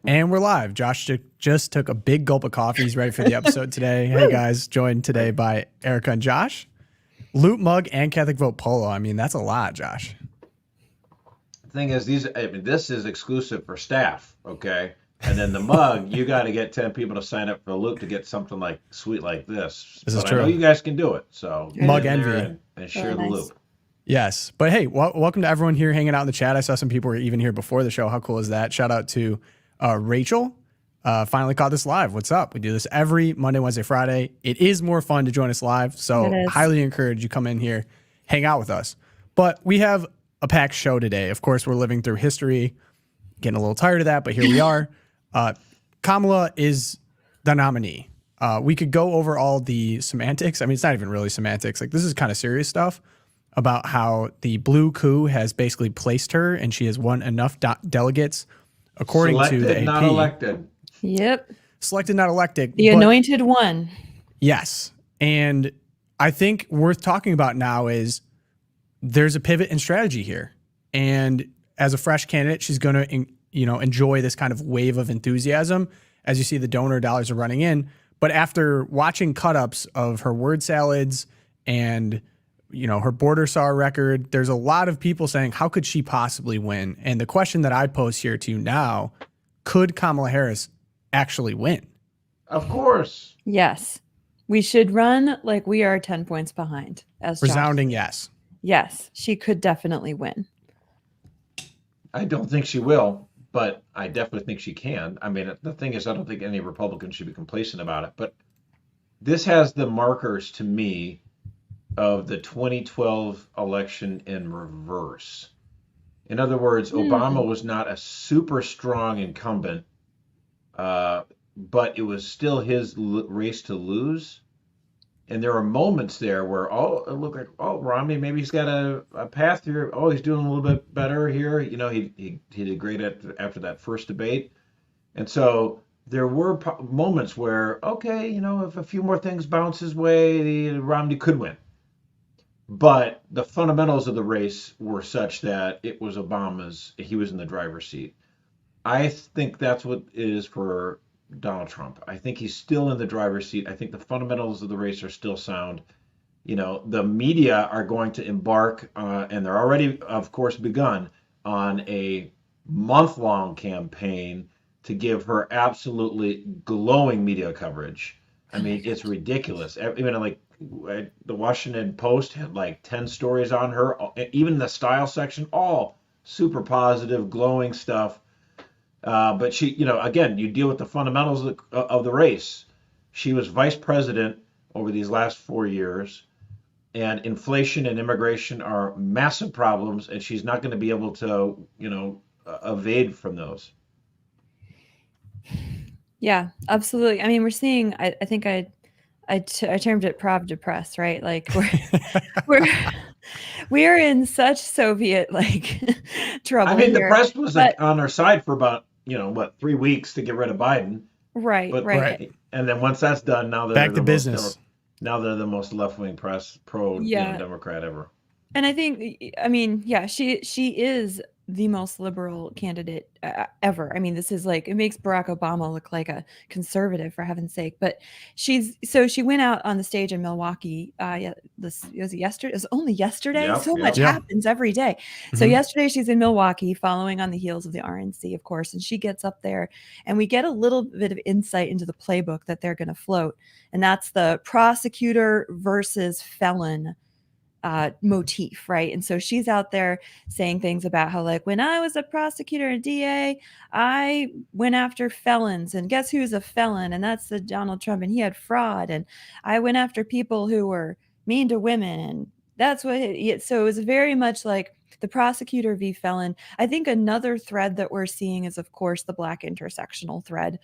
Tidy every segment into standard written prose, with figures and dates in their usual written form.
And we're live. Josh just took a big gulp of coffee. He's ready for the episode today. Hey guys, joined today by Erika and Josh. Loot mug and Catholic vote polo. I mean, that's a lot, Josh. The thing is, this is exclusive for staff, okay? And then the mug, you got to get 10 people to sign up for the Loop to get something like sweet like this. This is but true. I know you guys can do it, so Mug get in envy. there and share the nice. Loop. Yes, but hey, welcome to everyone here hanging out in the chat. I saw some people were even here before the show. How cool is that? Shout out to Rachel. Finally caught this live. What's up? We do this every Monday, Wednesday, Friday. It is more fun to join us live, so highly encourage you come in here, hang out with us. But we have a packed show today. Of course, we're living through history, getting a little tired of that, but here we are. Kamala is the nominee. We could go over all the semantics. I mean, it's not even really semantics. Like, this is kind of serious stuff about how the blue coup has basically placed her, and she has won enough delegates according Selected, to the AP. not elected. Yep. Selected, not elected. The anointed one. Yes. And I think worth talking about now is there's a pivot in strategy here. And as a fresh candidate, she's going to, enjoy this kind of wave of enthusiasm as you see the donor dollars are running in. But after watching cut-ups of her word salads and, her border SAR record, there's a lot of people saying, how could she possibly win? And the question that I pose here to you now, could Kamala Harris actually win? Of course. Yes. We should run like we are 10 points behind. As resounding yes. Yes, she could definitely win. I don't think she will, but I definitely think she can. I mean, the thing is, I don't think any Republican should be complacent about it. But this has the markers to me of the 2012 election in reverse. In other words, Obama was not a super strong incumbent, but it was still his race to lose. And there are moments there where, it looked like, Romney, maybe he's got a path here. Oh, he's doing a little bit better here. He did great after that first debate. And so there were moments where, if a few more things bounce his way, Romney could win. But the fundamentals of the race were such that it was he was in the driver's seat. I think that's what it is for Donald Trump. I think he's still in the driver's seat. I think the fundamentals of the race are still sound. The media are going to embark, and they're already, of course, begun on a month-long campaign to give her absolutely glowing media coverage. I mean, it's ridiculous. The Washington Post had like 10 stories on her, even the style section, all super positive, glowing stuff. But she, again, you deal with the fundamentals of the race. She was vice president over these last 4 years, and inflation and immigration are massive problems, and she's not going to be able to, evade from those. Yeah, absolutely. I mean, we're seeing, I think I termed it prov depress, right? Like we're in such Soviet trouble. I mean, here, the press was on her side for about 3 weeks to get rid of Biden. Right. And then once that's done, now they're back to business. Now they're the most left-wing press pro Democrat ever. And I think, she is the most liberal candidate ever. I mean, this is it makes Barack Obama look like a conservative, for heaven's sake. But she went out on the stage in Milwaukee. Was it yesterday? It was only yesterday. Much happens every day. So yesterday she's in Milwaukee, following on the heels of the RNC, of course. And she gets up there, and we get a little bit of insight into the playbook that they're going to float, and that's the prosecutor versus felon motif, right? And so she's out there saying things about how, when I was a prosecutor and DA, I went after felons, and guess who's a felon? And that's the Donald Trump, and he had fraud, and I went after people who were mean to women, and that's what so it was very much like the prosecutor v. felon. I think another thread that we're seeing is, of course, the Black intersectional thread.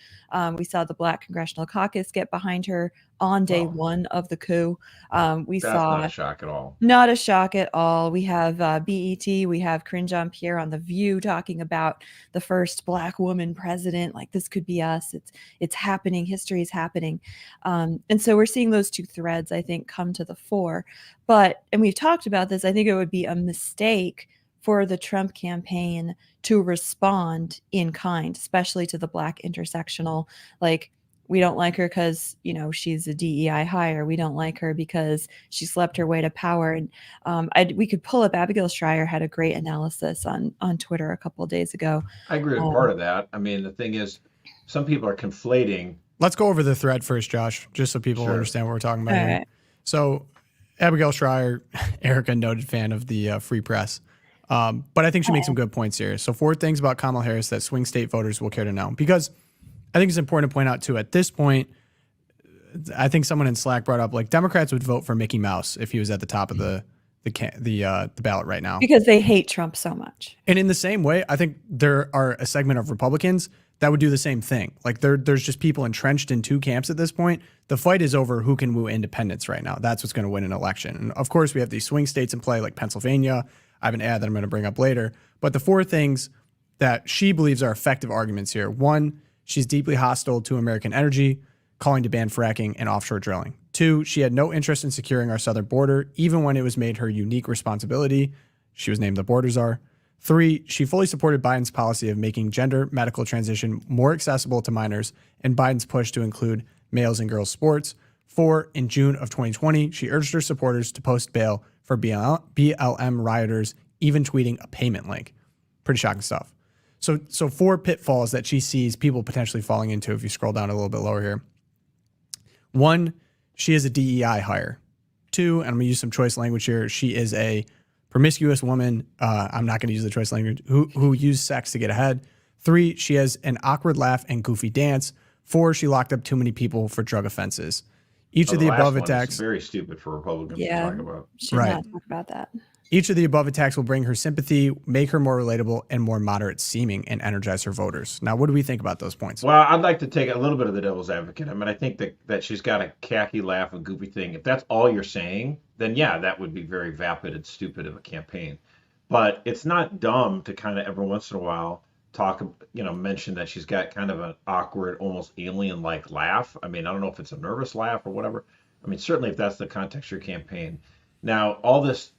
We saw the Black Congressional Caucus get behind her on day one of the coup. That's not a shock at all. Not a shock at all. We have BET, we have Corinne Jean-Pierre on The View talking about the first Black woman president. Like, this could be us. It's happening. History is happening. And so we're seeing those two threads, I think, come to the fore. And we've talked about this, I think it would be a mistake for the Trump campaign to respond in kind, especially to the Black intersectional, like, we don't like her because, you know, she's a DEI hire. We don't like her because she slept her way to power. And we could pull up, Abigail Schreier had a great analysis on Twitter a couple of days ago. I agree with part of that. I mean, the thing is, some people are conflating. Let's go over the thread first, Josh, just so people understand what we're talking about here. Right. So Abigail Schreier, Erika, noted fan of the Free Press. But I think she makes some good points here. So 4 things about Kamala Harris that swing state voters will care to know. Because I think it's important to point out, too, at this point, I think someone in Slack brought up, like, Democrats would vote for Mickey Mouse if he was at the top of the ballot right now. Because they hate Trump so much. And in the same way, I think there are a segment of Republicans that would do the same thing. Like, there's just people entrenched in 2 camps at this point. The fight is over who can woo independence right now. That's what's going to win an election. And, of course, we have these swing states in play, like Pennsylvania. I have an ad that I'm going to bring up later. But the 4 things that she believes are effective arguments here. 1, she's deeply hostile to American energy, calling to ban fracking and offshore drilling. 2, she had no interest in securing our southern border, even when it was made her unique responsibility. She was named the border czar. 3, she fully supported Biden's policy of making gender medical transition more accessible to minors and Biden's push to include males in girls' sports. 4, in June of 2020, she urged her supporters to post bail for BLM rioters, even tweeting a payment link. Pretty shocking stuff. So 4 pitfalls that she sees people potentially falling into if you scroll down a little bit lower here. 1, she is a DEI hire. 2, and I'm going to use some choice language here, she is a promiscuous woman, I'm not going to use the choice language, who used sex to get ahead. 3, she has an awkward laugh and goofy dance. 4, she locked up too many people for drug offenses. Each of the above attacks, very stupid for Republicans to talk about. Should not talk about that. Each of the above attacks will bring her sympathy, make her more relatable and more moderate seeming, and energize her voters. Now, what do we think about those points? Well, I'd like to take a little bit of the devil's advocate. I mean, I think that she's got a khaki laugh and goofy thing. If that's all you're saying, then yeah, that would be very vapid and stupid of a campaign. But it's not dumb to kind of every once in a while mention that she's got kind of an awkward, almost alien-like laugh. I mean, I don't know if it's a nervous laugh or whatever. I mean, certainly if that's the context of your campaign. Now, all this,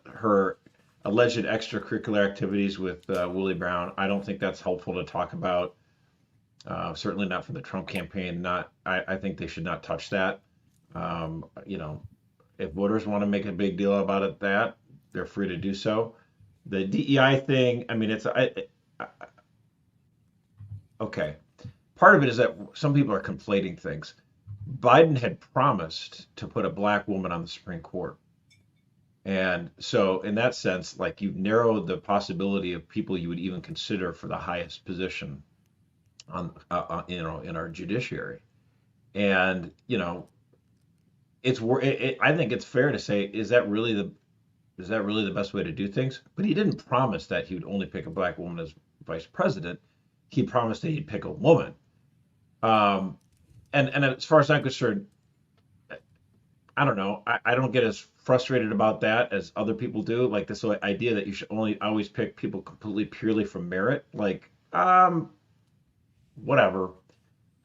her alleged extracurricular activities with Willie Brown, I don't think that's helpful to talk about. Certainly not for the Trump campaign. I think they should not touch that. If voters want to make a big deal about it, they're free to do so. The DEI thing, I mean, okay. Part of it is that some people are conflating things. Biden had promised to put a Black woman on the Supreme Court. And so in that sense, like, you've narrowed the possibility of people you would even consider for the highest position in our judiciary. And, I think it's fair to say, is that really the best way to do things? But he didn't promise that he would only pick a Black woman as vice president. He promised that he'd pick a woman. And as far as I'm concerned, I don't know. I don't get as frustrated about that as other people do. Like, this idea that you should always pick people completely purely from merit. Like, whatever.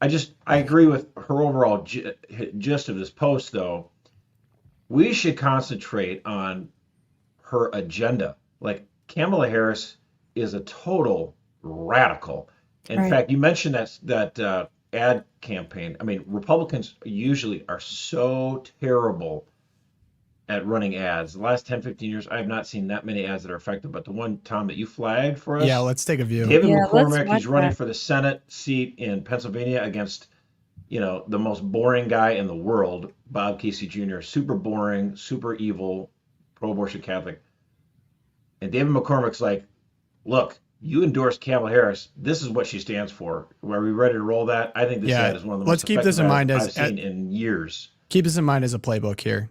I agree with her overall gist of this post, though. We should concentrate on her agenda. Like, Kamala Harris is a total radical. In fact, you mentioned that ad campaign. I mean, Republicans usually are so terrible at running ads. The last 10, 15 years, I have not seen that many ads that are effective. But the one, Tom, that you flagged for us. Yeah, let's take a view. David McCormick, he's running for the Senate seat in Pennsylvania against, the most boring guy in the world, Bob Casey Jr., super boring, super evil, pro-abortion Catholic. And David McCormick's like, look, you endorse Kamala Harris. This is what she stands for. Are we ready to roll that? I think this ad is one of the most effective ads I've seen in years. Keep this in mind as a playbook here.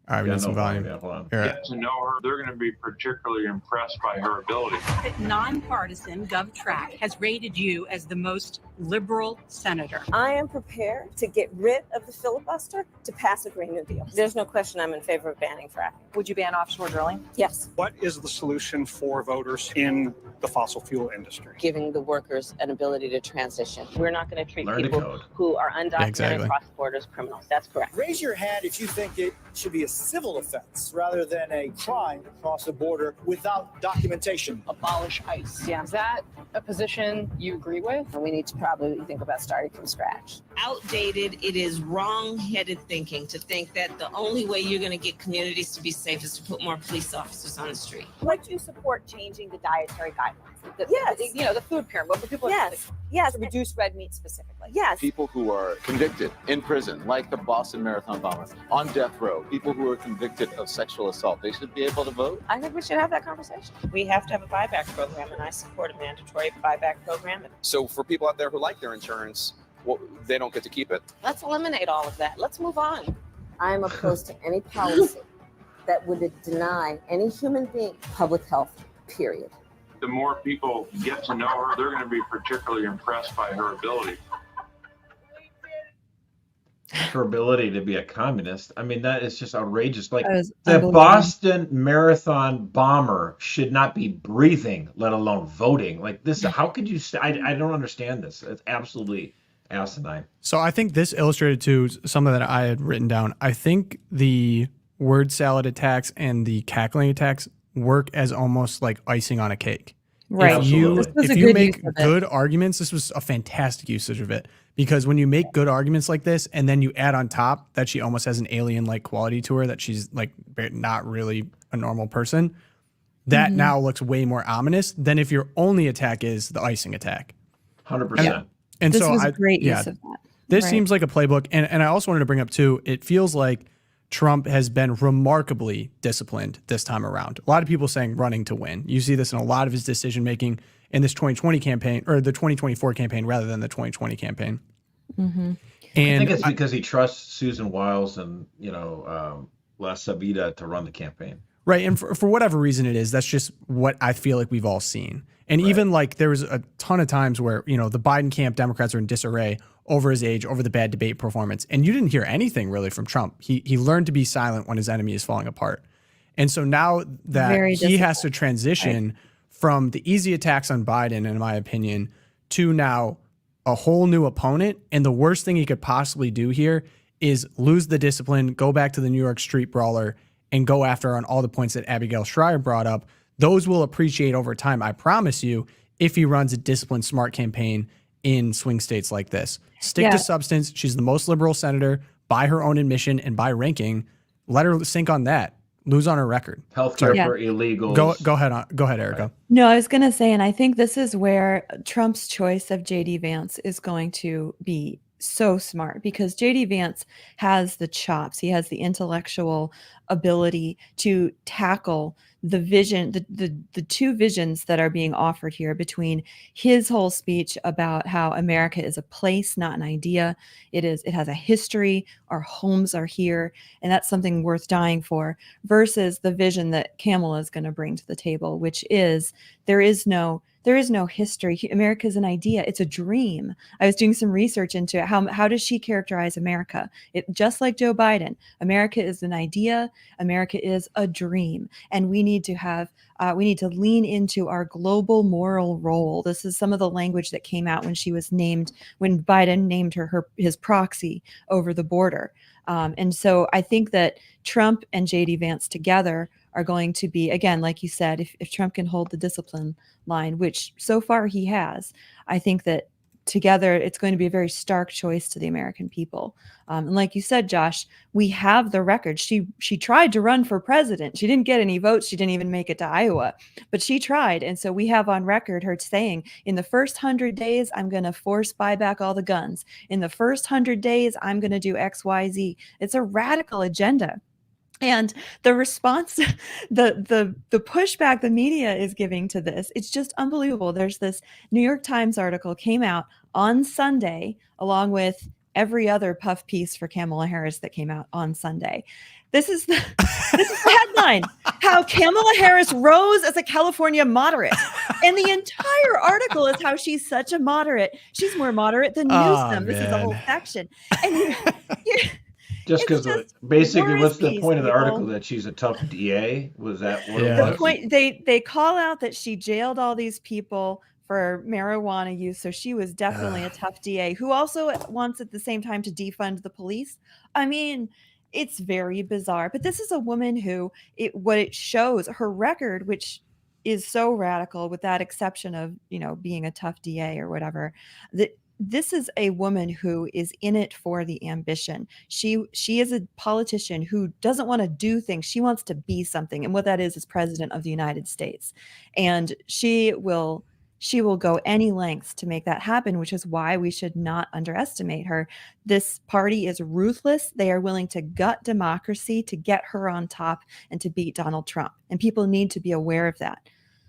All right, we got some volume. Get to know her. They're going to be particularly impressed by her ability. Nonpartisan GovTrack has rated you as the most liberal senator. I am prepared to get rid of the filibuster to pass a Green New Deal. There's no question I'm in favor of banning fracking. Would you ban offshore drilling? Yes. What is the solution for voters in the fossil fuel industry? Giving the workers an ability to transition. We're not going to treat people who are undocumented cross borders criminals. That's correct. Raise your hand if you think it should be a civil offense rather than a crime to cross a border without documentation. Abolish ICE. Yeah. Is that a position you agree with? And we need to probably think about starting from scratch. Outdated, it is wrong-headed thinking to think that the only way you're going to get communities to be safe is to put more police officers on the street. Would you support changing the dietary guidelines? Yes. The food pyramid. What people Yes. To reduce red meat specifically. Yes. People who are convicted in prison, like the Boston Marathon bomber, on death row, people who are convicted of sexual assault, they should be able to vote. I think we should have that conversation. We have to have a buyback program, and I support a mandatory buyback program. So for people out there who like their insurance, they don't get to keep it. Let's eliminate all of that. Let's move on. I'm opposed to any policy that would deny any human being public health, period. The more people get to know her, they're going to be particularly impressed by her ability. Her ability to be a communist. I mean, that is just outrageous. Like the unbelievable. Boston Marathon bomber should not be breathing, let alone voting. Like this, how could you say? I don't understand this. It's absolutely asinine. So I think this illustrated too something that I had written down. I think the word salad attacks and the cackling attacks work as almost like icing on a cake. Right. If you make good arguments, this was a fantastic usage of it, because when you make good arguments like this and then you add on top that she almost has an alien-like quality to her, that she's like not really a normal person, that now looks way more ominous than if your only attack is the icing attack. 100%. And this so was a great use of that. This seems like a playbook. And I also wanted to bring up too, it feels like Trump has been remarkably disciplined this time around. A lot of people saying running to win. You see this in a lot of his decision making in this 2020 campaign, or the 2024 campaign rather than the 2020 campaign. And I think it's because he trusts Susan Wiles and La Sabita to run the campaign. Right. And for whatever reason it is, that's just what I feel like we've all seen. And even like there was a ton of times where, the Biden camp Democrats are in disarray over his age, over the bad debate performance. And you didn't hear anything really from Trump. He learned to be silent when his enemy is falling apart. And so now that he has to transition from the easy attacks on Biden, in my opinion, to now a whole new opponent. And the worst thing he could possibly do here is lose the discipline, go back to the New York street brawler, and go after her on all the points that Abigail Shrier brought up. Those will appreciate over time, I promise you, if he runs a disciplined, smart campaign in swing states like this. Stick to substance. She's the most liberal senator by her own admission and by ranking. Let her sink on that. Lose on her record. Healthcare for illegals. Go ahead, Erika. No, I was going to say, and I think this is where Trump's choice of JD Vance is going to be so smart, because JD Vance has the chops. He has the intellectual ability to tackle the vision, the two visions that are being offered here, between his whole speech about how America is a place, not an idea. It has a history. Our homes are here, and that's something worth dying for, versus the vision that Kamala is going to bring to the table, which is there is no history. America is an idea. It's a dream. I was doing some research into it. How does she characterize America? Just like Joe Biden, America is an idea. America is a dream. And we need to lean into our global moral role. This is some of the language that came out when Biden named his proxy over the border. And so I think that Trump and JD Vance together are going to be, again, like you said, if Trump can hold the discipline line, which so far he has, I think that together it's going to be a very stark choice to the American people. And like you said, Josh, we have the record. She tried to run for president. She didn't get any votes. She didn't even make it to Iowa, but she tried. And so we have on record her saying, in the first 100 days, I'm going to force buy back all the guns. In the first 100 days, I'm going to do X, Y, Z. It's a radical agenda. And the response, the pushback the media is giving to this, it's just unbelievable. There's this New York Times article came out on Sunday, along with every other puff piece for Kamala Harris that came out on Sunday. This is the headline: how Kamala Harris rose as a California moderate. And the entire article is how she's such a moderate. She's more moderate than Newsom. This is a whole section. And just because basically, what's the point of the article? That she's a tough DA? Was that what it was? The point, they call out that she jailed all these people for marijuana use, so she was definitely a tough DA who also wants at the same time to defund the police. I mean, It's very bizarre. But this is a woman who, what it shows, her record, which is so radical, with that exception of, being a tough DA or whatever, that this is a woman who is in it for the ambition. She is a politician who doesn't want to do things. She wants to be something. And what that is president of the United States. And she will go any lengths to make that happen, which is why we should not underestimate her. This party is ruthless. They are willing to gut democracy to get her on top and to beat Donald Trump. And people need to be aware of that.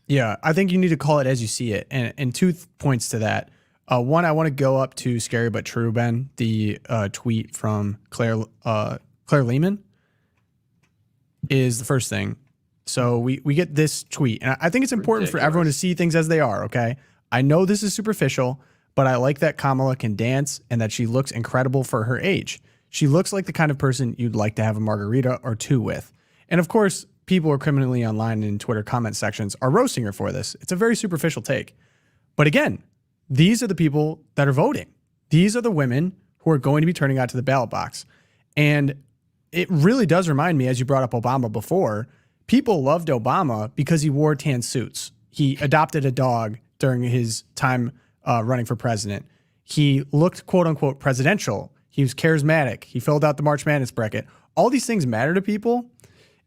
Yeah, I think you need to call it as you see it. And two points to that. One, I want to go up to Scary But True, Ben, the tweet from Claire Lehman is the first thing. So we get this tweet, and I think it's important for everyone to see things as they are, okay? I know this is superficial, but I like that Kamala can dance and that she looks incredible for her age. She looks like the kind of person you'd like to have a margarita or two with. And of course, people are criminally online in Twitter comment sections are roasting her for this. It's a very superficial take. But again, these are the people that are voting. These are the women who are going to be turning out to the ballot box. And it really does remind me, as you brought up Obama before, people loved Obama because he wore tan suits. He adopted a dog during his time running for president. He looked, quote unquote, presidential. He was charismatic. He filled out the March Madness bracket. All these things matter to people.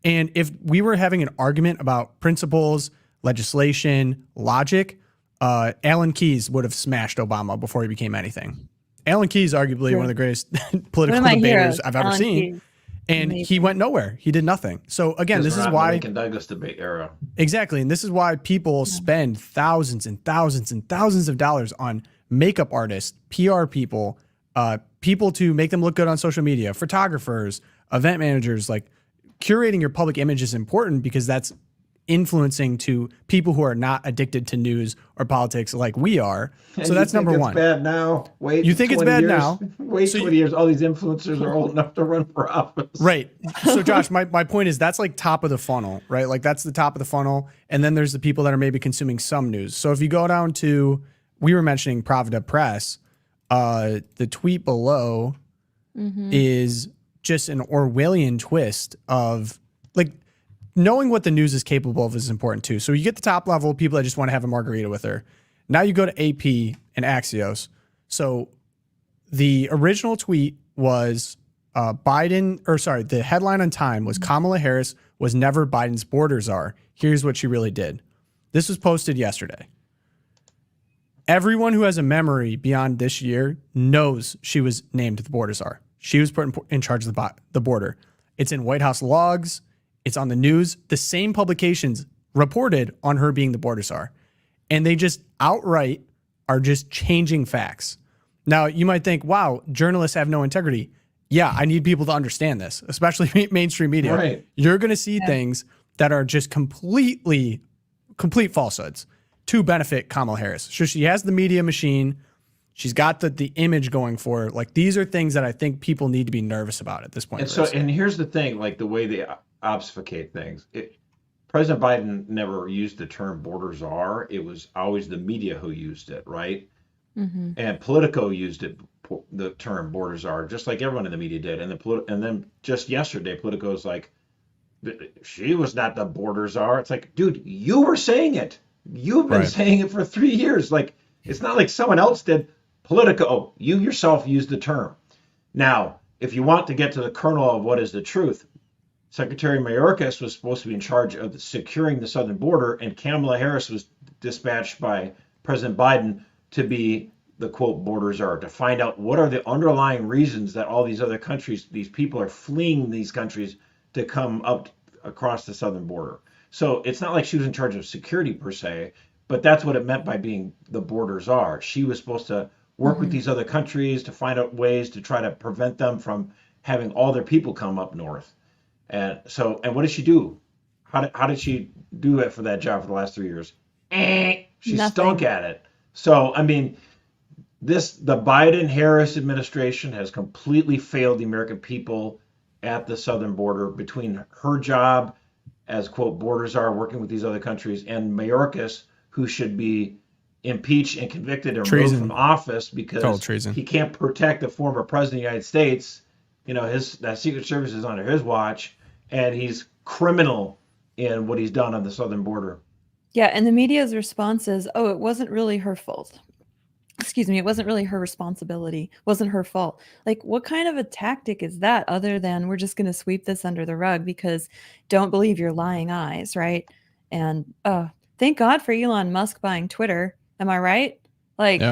And if we were having an argument about principles, legislation, logic, Alan Keyes would have smashed Obama before he became anything. Alan Keyes, arguably one of the greatest political debaters I've ever seen. Keyes. And he went nowhere. He did nothing. So again, this is why Lincoln Douglas debate era. Exactly. And this is why people spend thousands and thousands and thousands of dollars on makeup artists, PR people, people to make them look good on social media, photographers, event managers. Like, curating your public image is important because that's influencing to people who are not addicted to news or politics like we are. And so that's number one. It's bad now. Wait, you think it's bad now? Wait 20 years. All these influencers are old enough to run for office. Right. So Josh, my point is that's like top of the funnel, right? Like that's the top of the funnel. And then there's the people that are maybe consuming some news. So if you go down to, we were mentioning Pravda Press, the tweet below is just an Orwellian twist of like, knowing what the news is capable of is important too. So you get the top level people that just want to have a margarita with her. Now you go to AP and Axios. So the original tweet was the headline on Time was Kamala Harris was never Biden's border czar. Here's what she really did. This was posted yesterday. Everyone who has a memory beyond this year knows she was named the border czar. She was put in charge of the border. It's in White House logs. It's on the news. The same publications reported on her being the border czar. And they just outright are just changing facts. Now, you might think, wow, journalists have no integrity. Yeah, I need people to understand this, especially mainstream media. Right. You're going to see things that are just complete falsehoods to benefit Kamala Harris. So she has the media machine. She's got the image going for her. Like, these are things that I think people need to be nervous about at this point. And here's the thing, like the way they obfuscate things. President Biden never used the term border czar. It was always the media who used it, right? Mm-hmm. And Politico used it, the term border czar, just like everyone in the media did. And then just yesterday, Politico's like, she was not the border czar. It's like, dude, you were saying it. You've been saying it for 3 years. Like, it's not like someone else did. Politico, you yourself used the term. Now, if you want to get to the kernel of what is the truth, Secretary Mayorkas was supposed to be in charge of securing the southern border, and Kamala Harris was dispatched by President Biden to be the, quote, border czar, to find out what are the underlying reasons that all these other countries, these people are fleeing these countries to come up across the southern border. So it's not like she was in charge of security per se, but that's what it meant by being the border czar. She was supposed to work with these other countries to find out ways to try to prevent them from having all their people come up north. And what did she do? How did she do it for that job for the last 3 years? She stunk at it. So, I mean, the Biden-Harris administration has completely failed the American people at the southern border between her job as, quote, border czar, working with these other countries, and Mayorkas, who should be impeached and convicted and removed from office because he can't protect the former president of the United States that Secret Service is under his watch, and he's criminal in what he's done on the southern border. Yeah, and the media's response is, oh, it wasn't really her fault. Excuse me, it wasn't really her responsibility, wasn't her fault. Like, what kind of a tactic is that other than we're just going to sweep this under the rug because don't believe your lying eyes, right? And thank God for Elon Musk buying Twitter. Am I right? Like,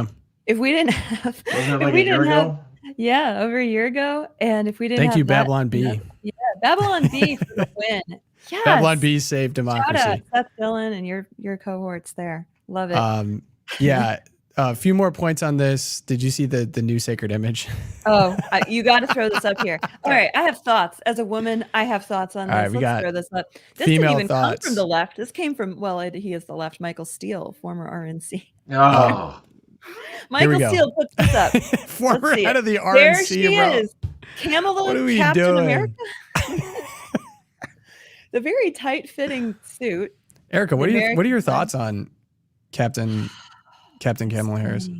if we didn't have, wasn't it like a year ago? Yeah, over a year ago, and if we didn't, thank have you, that, Babylon B. Yeah, Babylon B for the win. Yes. Babylon B saved democracy. Shout out Seth Dillon and your cohorts there. Love it. Yeah. A few more points on this. Did you see the new sacred image? You got to throw this up here. All right, I have thoughts. As a woman, I have thoughts on this. All right, Let's throw this up. This female didn't even thoughts. come from the left. This came from, he is the left, Michael Steele, former RNC. Oh. Michael Steele puts this up. Former head of the RNC. There she bro. is. Kamala, what are we Captain doing? America. The very tight-fitting suit. Erika, what are your thoughts on Captain Kamala Harris?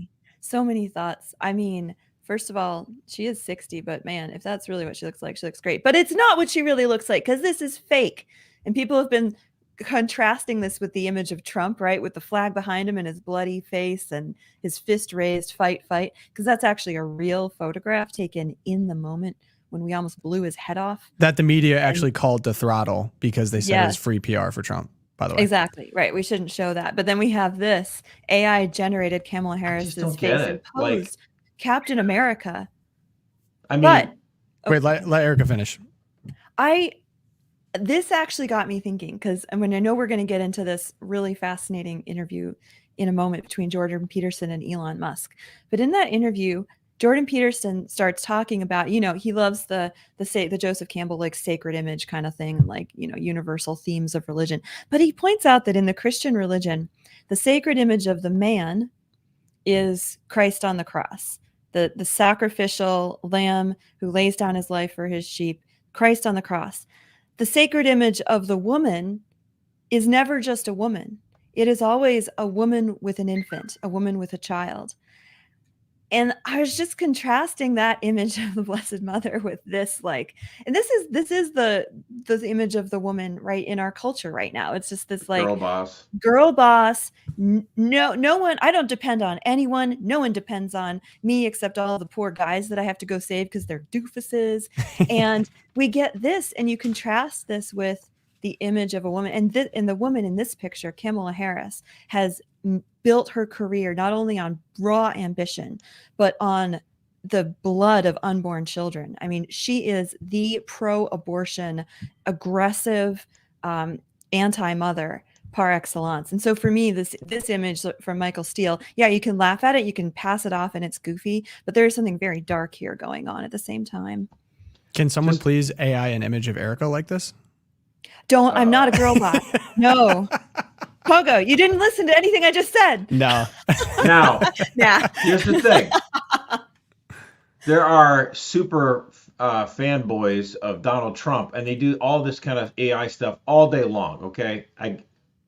So many thoughts. I mean, first of all, she is 60, but man, if that's really what she looks like, she looks great. But it's not what she really looks like because this is fake. And people have been contrasting this with the image of Trump, right? With the flag behind him and his bloody face and his fist raised, fight, because that's actually a real photograph taken in the moment when we almost blew his head off. That the media actually called to throttle because they said it was free PR for Trump, by the way. Exactly. Right. We shouldn't show that. But then we have this AI generated Kamala Harris's face imposed Captain America. I mean, wait, let Erika finish. This actually got me thinking because I know we're going to get into this really fascinating interview in a moment between Jordan Peterson and Elon Musk. But in that interview, Jordan Peterson starts talking about, he loves the Joseph Campbell, like sacred image kind of thing, like, universal themes of religion. But he points out that in the Christian religion, the sacred image of the man is Christ on the cross, the sacrificial lamb who lays down his life for his sheep, Christ on the cross. The sacred image of the woman is never just a woman. It is always a woman with an infant, a woman with a child. And I was just contrasting that image of the Blessed Mother with this, and this is the image of the woman right in our culture right now. It's just this girl boss. No one. I don't depend on anyone. No one depends on me except all the poor guys that I have to go save because they're doofuses. And we get this, and you contrast this with the image of a woman, and the woman in this picture, Kamala Harris, has built her career not only on raw ambition, but on the blood of unborn children. I mean, she is the pro-abortion, aggressive, anti-mother par excellence. And so for me, this image from Michael Steele, you can laugh at it, you can pass it off, and it's goofy, but there is something very dark here going on at the same time. Can someone please AI an image of Erika like this? I'm not a girl bot. No. Pogo, you didn't listen to anything I just said. No. Now, here's the thing. There are super fanboys of Donald Trump, and they do all this kind of AI stuff all day long, okay?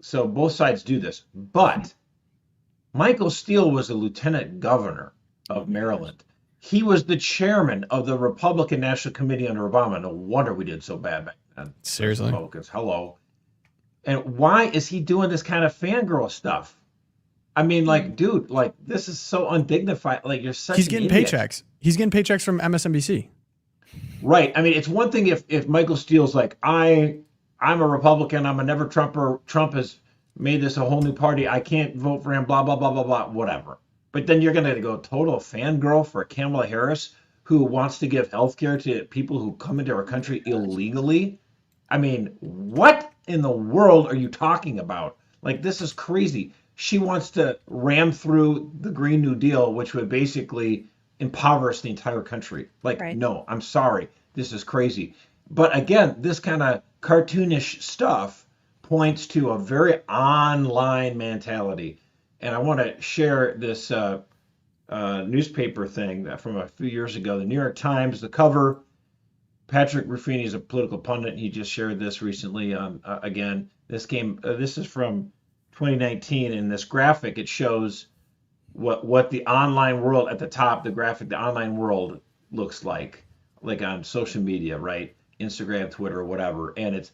So both sides do this. But Michael Steele was a lieutenant governor of Maryland. He was the chairman of the Republican National Committee under Obama. No wonder we did so bad back then. Seriously. Republicans, hello. And why is he doing this kind of fangirl stuff? I mean, dude, this is so undignified. You're such He's getting paychecks. He's getting paychecks from MSNBC. Right. I mean, it's one thing if Michael Steele's like, I'm a Republican, I'm a never Trumper, Trump has made this a whole new party, I can't vote for him, blah, blah, blah, blah, blah, whatever. But then you're going to go total fangirl for Kamala Harris, who wants to give health care to people who come into our country illegally. I mean, what in the world are you talking about? This is crazy. She wants to ram through the Green New Deal, which would basically impoverish the entire country. No, I'm sorry. This is crazy. But again, this kind of cartoonish stuff points to a very online mentality. And I want to share this newspaper thing from a few years ago. The New York Times, the cover. Patrick Ruffini is a political pundit. He just shared this recently. Again, this is from 2019. In this graphic, it shows what the online world at the top. The graphic, the online world looks like. like on social media, right? Instagram, Twitter, whatever, and it's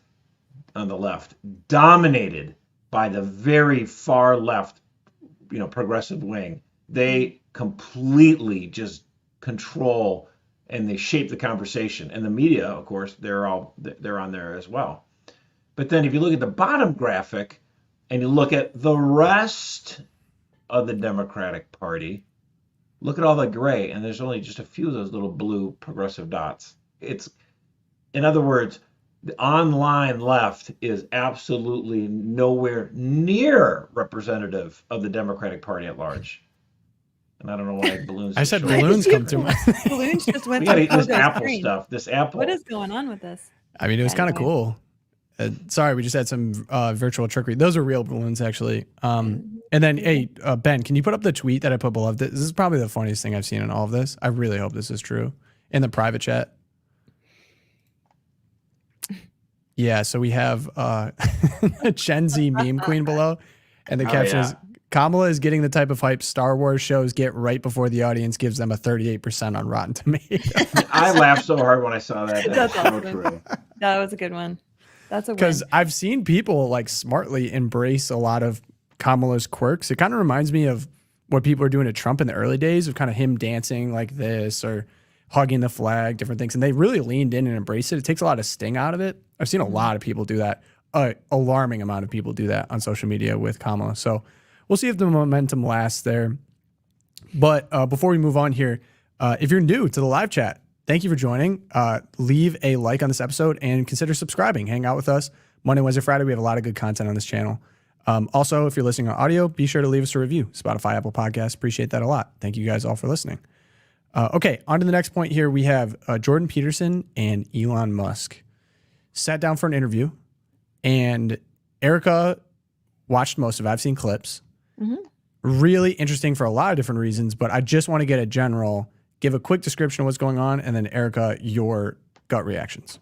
on the left, dominated by the very far left, progressive wing. They completely just control and they shape the conversation. And the media, of course, they're on there as well. But then if you look at the bottom graphic and you look at the rest of the Democratic Party, look at all the gray, and there's only just a few of those little blue progressive dots. It's, in other words, the online left is absolutely nowhere near representative of the Democratic Party at large. And I don't know why balloons. I said balloons come to mind. Balloons just went. We got to this Apple screen. stuff. This Apple. What is going on with this? I mean, it was kind of cool. Sorry, we just had some virtual trickery. Those are real balloons, actually. And then, hey, Ben, can you put up the tweet that I put below? This is probably the funniest thing I've seen in all of this. I really hope this is true. In the private chat. Yeah, so we have a Gen Z meme queen below. And the caption is, Kamala is getting the type of hype Star Wars shows get right before the audience gives them a 38% on Rotten Tomatoes. I laughed so hard when I saw that. That's so awesome. true. That was a good one. That's a win. Because I've seen people like smartly embrace a lot of Kamala's quirks. It kind of reminds me of what people were doing to Trump in the early days, of kind of him dancing like this or hugging the flag, different things. And they really leaned in and embraced it. It takes a lot of sting out of it. I've seen a lot of people do that. Alarming amount of people do that on social media with Kamala. So we'll see if the momentum lasts there. But before we move on here, if you're new to the live chat, thank you for joining. Leave a like on this episode and consider subscribing. Hang out with us Monday, Wednesday, Friday. We have a lot of good content on this channel. Also, if you're listening on audio, be sure to leave us a review. Spotify, Apple Podcasts. Appreciate that a lot. Thank you guys all for listening. Okay, on to the next point here. We have Jordan Peterson and Elon Musk sat down for an interview, and Erika watched most of it. I've seen clips. Mm-hmm. Really interesting for a lot of different reasons, but I just want to get a general, give a quick description of what's going on, and then Erika, your gut reactions.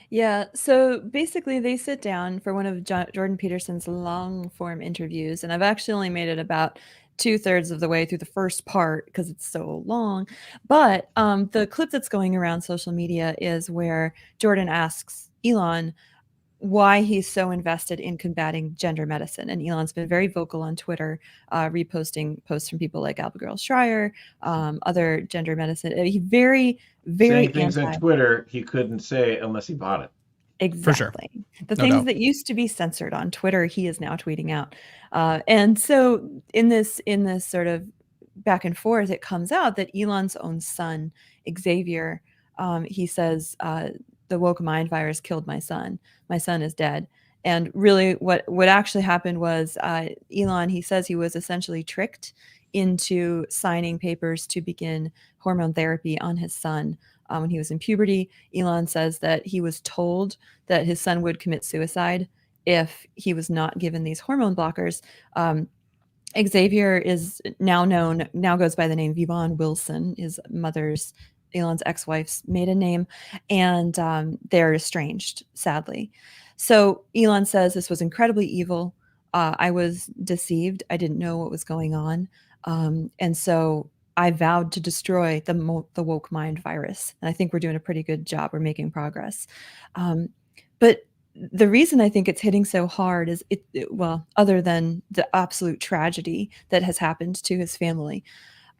Yeah, so basically they sit down for one of Jordan Peterson's long form interviews, and I've actually only made it about 2/3 of the way through the first part because it's so long. But the clip that's going around social media is where Jordan asks Elon why he's so invested in combating gender medicine. And Elon's been very vocal on Twitter, reposting posts from people like Abigail Schreier, other gender medicine. He very saying things on Twitter he couldn't say unless he bought it. Exactly. For sure. The No things doubt. that used to be censored on Twitter, he is now tweeting out. And so in this sort of back and forth, it comes out that Elon's own son, Xavier, he says, the woke mind virus killed my son. My son is dead. And really what actually happened was Elon, he says he was essentially tricked into signing papers to begin hormone therapy on his son when he was in puberty. Elon says that he was told that his son would commit suicide if he was not given these hormone blockers. Xavier is now goes by the name Vivon Wilson, his mother's, Elon's ex-wife's maiden name, and they're estranged, sadly. So Elon says this was incredibly evil. I was deceived. I didn't know what was going on. And so I vowed to destroy the woke mind virus. And I think we're doing a pretty good job. We're making progress. But the reason I think it's hitting so hard is well, other than the absolute tragedy that has happened to his family,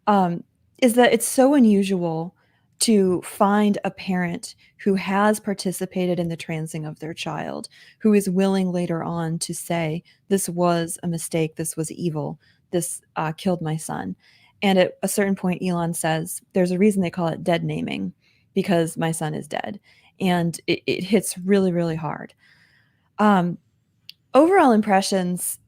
is that it's so unusual to find a parent who has participated in the transing of their child, who is willing later on to say, this was a mistake, this was evil, this killed my son. And at a certain point, Elon says, there's a reason they call it dead naming, because my son is dead. And it hits really, really hard. Overall impressions,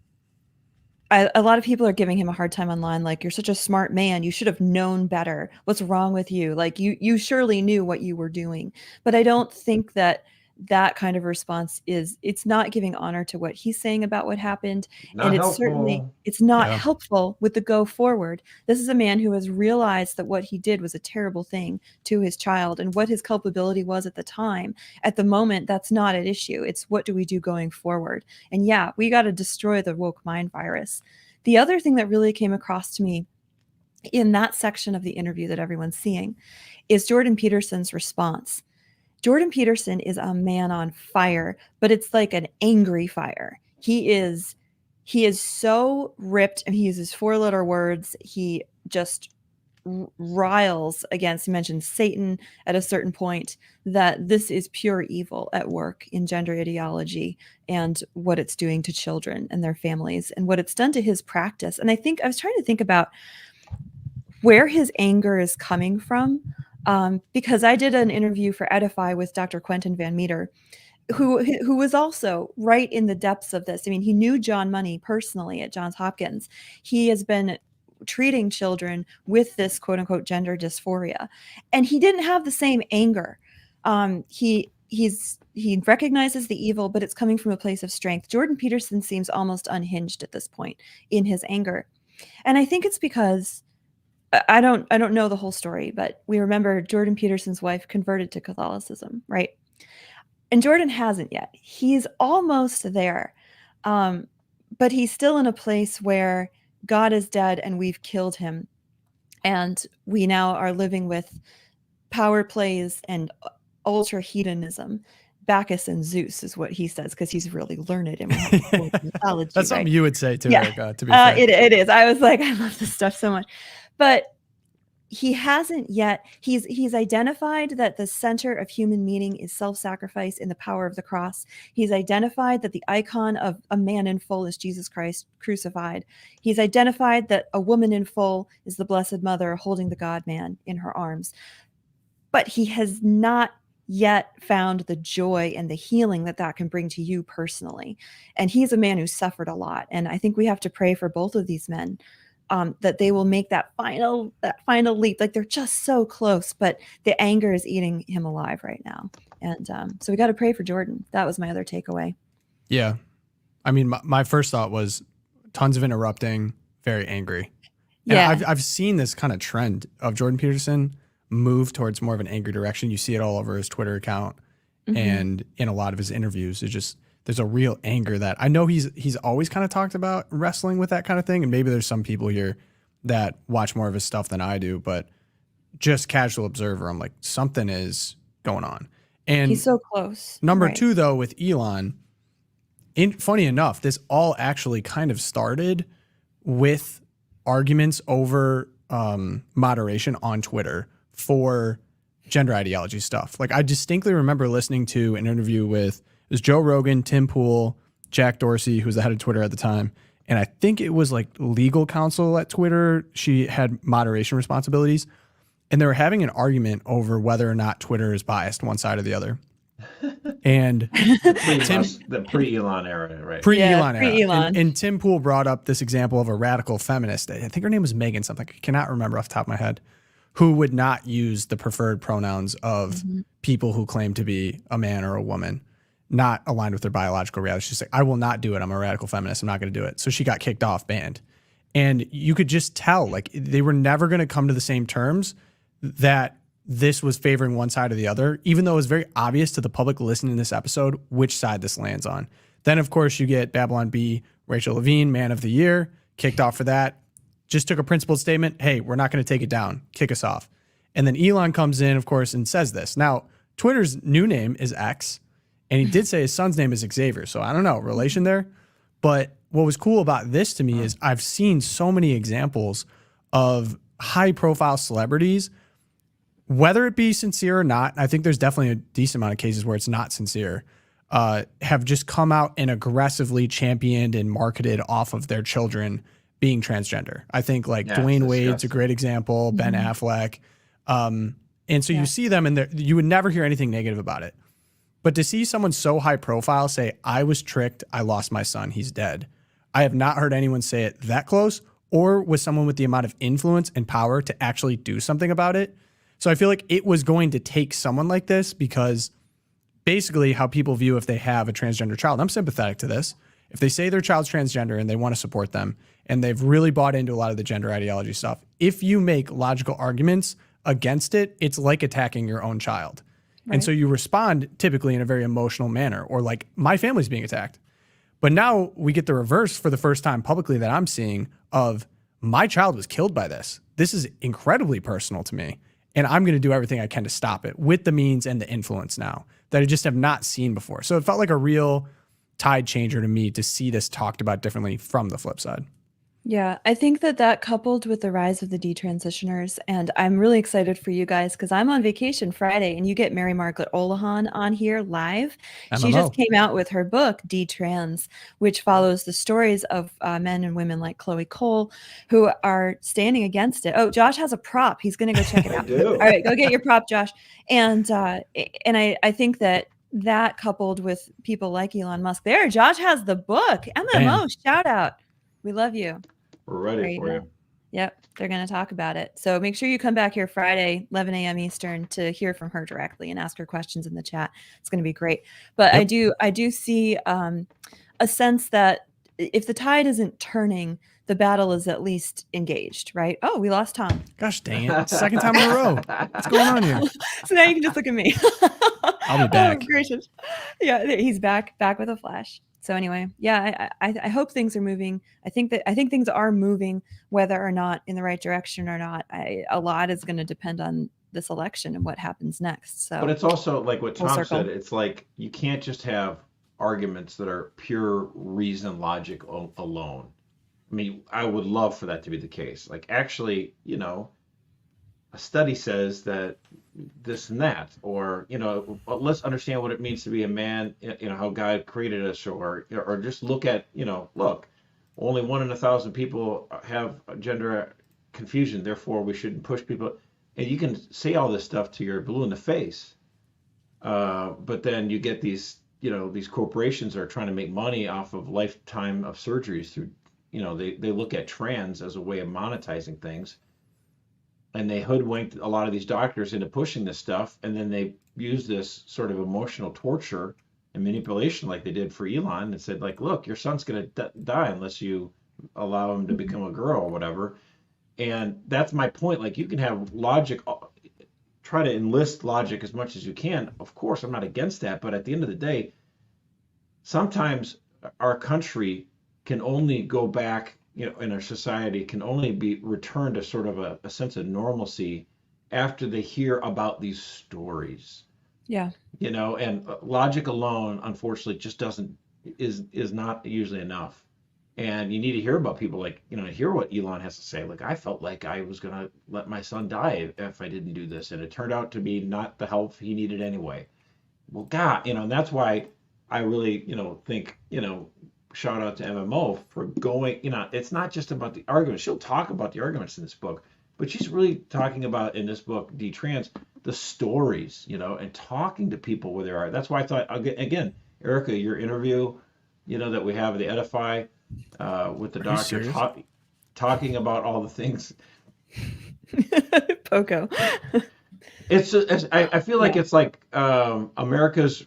a lot of people are giving him a hard time online, like, you're such a smart man, you should have known better. What's wrong with you? Like, you surely knew what you were doing. But I don't think that kind of response it's not giving honor to what he's saying about what happened. Not and helpful. It's not helpful with the go forward. This is a man who has realized that what he did was a terrible thing to his child, and what his culpability was at the time. At the moment, that's not at issue. It's what do we do going forward? And yeah, we got to destroy the woke mind virus. The other thing that really came across to me in that section of the interview that everyone's seeing is Jordan Peterson's response. Jordan Peterson is a man on fire, but it's like an angry fire. He is so ripped, and he uses 4-letter words. He just riles against, he mentions Satan at a certain point, that this is pure evil at work in gender ideology and what it's doing to children and their families and what it's done to his practice. And I was trying to think about where his anger is coming from, because I did an interview for Edify with Dr. Quentin Van Meter, who was also right in the depths of this. I mean, he knew John Money personally at Johns Hopkins. He has been treating children with this quote unquote gender dysphoria, and he didn't have the same anger. He recognizes the evil, but it's coming from a place of strength. Jordan Peterson seems almost unhinged at this point in his anger, and I think it's because I don't know the whole story, but we remember Jordan Peterson's wife converted to Catholicism, right? And Jordan hasn't yet. He's almost there, but he's still in a place where God is dead and we've killed him, and we now are living with power plays and ultra hedonism. Bacchus and Zeus is what he says, because he's really learned in mythology. That's something you would say too, yeah. Erika, to be fair. It is. I was like, I love this stuff so much. But he hasn't yet. He's identified that the center of human meaning is self-sacrifice in the power of the cross. He's identified that the icon of a man in full is Jesus Christ crucified. He's identified that a woman in full is the Blessed Mother holding the God-man in her arms. But he has not yet found the joy and the healing that can bring to you personally. And he's a man who suffered a lot. And I think we have to pray for both of these men, that they will make that final leap. Like, they're just so close, but the anger is eating him alive right now. And so we got to pray for Jordan. That was my other takeaway. Yeah. I mean, my first thought was tons of interrupting, very angry. And Yeah. I've seen this kind of trend of Jordan Peterson move towards more of an angry direction. You see it all over his Twitter account and in a lot of his interviews. It's just, there's a real anger that I know he's always kind of talked about wrestling with that kind of thing. And maybe there's some people here that watch more of his stuff than I do, but just casual observer, I'm like, something is going on. And he's so close. Number Right. 2, though, with Elon, funny enough, this all actually kind of started with arguments over moderation on Twitter for gender ideology stuff. Like, I distinctly remember listening to an interview with, it was Joe Rogan, Tim Pool, Jack Dorsey, who was the head of Twitter at the time. And I think it was like legal counsel at Twitter. She had moderation responsibilities. And they were having an argument over whether or not Twitter is biased one side or the other. And the pre-Elon era, right? Pre-Elon era. Pre-Elon. And Tim Pool brought up this example of a radical feminist. I think her name was Megan something. I cannot remember off the top of my head. Who would not use the preferred pronouns of people who claim to be a man or a woman, not aligned with their biological reality. She's like, I will not do it. I'm a radical feminist. I'm not going to do it. So she got kicked off, banned. And you could just tell, like, they were never going to come to the same terms, that this was favoring one side or the other, even though it was very obvious to the public listening to this episode which side this lands on. Then, of course, you get Babylon Bee, Rachel Levine, Man of the Year, kicked off for that. Just took a principled statement. Hey, we're not going to take it down. Kick us off. And then Elon comes in, of course, and says this. Now, Twitter's new name is X, and he did say his son's name is Xavier. So I don't know, relation there. But what was cool about this to me is I've seen so many examples of high-profile celebrities, whether it be sincere or not. I think there's definitely a decent amount of cases where it's not sincere, have just come out and aggressively championed and marketed off of their children being transgender. I think like Dwayne Wade's a great example, Ben Affleck. And so you see them and you would never hear anything negative about it. But to see someone so high profile say, I was tricked, I lost my son, he's dead. I have not heard anyone say it that close or with someone with the amount of influence and power to actually do something about it. So I feel like it was going to take someone like this, because basically how people view if they have a transgender child, I'm sympathetic to this. If they say their child's transgender and they want to support them and they've really bought into a lot of the gender ideology stuff, if you make logical arguments against it, it's like attacking your own child. Right. And so you respond typically in a very emotional manner, or like, my family's being attacked. But now we get the reverse for the first time publicly that I'm seeing of my child was killed by this. This is incredibly personal to me. And I'm going to do everything I can to stop it with the means and the influence now that I just have not seen before. So it felt like a real tide changer to me to see this talked about differently from the flip side. Yeah, I think that coupled with the rise of the detransitioners, and I'm really excited for you guys because I'm on vacation Friday and you get Mary Margaret Olohan on here live. She just MMO. came out with her book, Detrans, which follows the stories of men and women like Chloe Cole who are standing against it. Oh, Josh has a prop. He's going to go check it out. do. All right, go get your prop, Josh. And I think that coupled with people like Elon Musk, there, Josh has the book. MMO, shout out. We love you. We're ready for you. Yep, they're going to talk about it. So make sure you come back here Friday, 11 a.m. Eastern, to hear from her directly and ask her questions in the chat. It's going to be great. But Yep. I do see a sense that if the tide isn't turning, the battle is at least engaged, right? Oh, we lost Tom. Gosh dang it. Second time in a row. What's going on here? So now you can just look at me. I'll be back. Oh, gracious. Yeah, he's back with a flash. So anyway, yeah, I hope things are moving. I think things are moving, whether or not in the right direction or not. A lot is going to depend on this election and what happens next. So, But it's also like what Full Tom circle. said. It's like you can't just have arguments that are pure reason, logic alone. I mean, I would love for that to be the case. Like, actually, a study says that this and that, or let's understand what it means to be a man, how God created us, or just look at, look, only 1 in 1,000 people have gender confusion, therefore we shouldn't push people. And you can say all this stuff till you're blue in the face, but then you get these corporations that are trying to make money off of lifetime of surgeries through, they look at trans as a way of monetizing things. And they hoodwinked a lot of these doctors into pushing this stuff, and then they used this sort of emotional torture and manipulation like they did for Elon and said, like, look, your son's going to die unless you allow him to become a girl or whatever. And that's my point. Like, you can have logic, try to enlist logic as much as you can. Of course, I'm not against that. But at the end of the day, sometimes our country can only go back, in our society can only be returned to sort of a sense of normalcy after they hear about these stories. yeah. And logic alone, unfortunately, just is not usually enough. And you need to hear about people like, hear what Elon has to say. Like, I felt like I was going to let my son die if I didn't do this. And it turned out to be not the help he needed anyway. Well, God, and that's why I really, think, shout out to MMO for going, it's not just about the arguments. She'll talk about the arguments in this book, but she's really talking about in this book, Detrans, the stories, and talking to people where they are. That's why I thought, again, Erika, your interview, that we have at the Edify with the doctor talking about all the things. Poco. I feel like it's like America's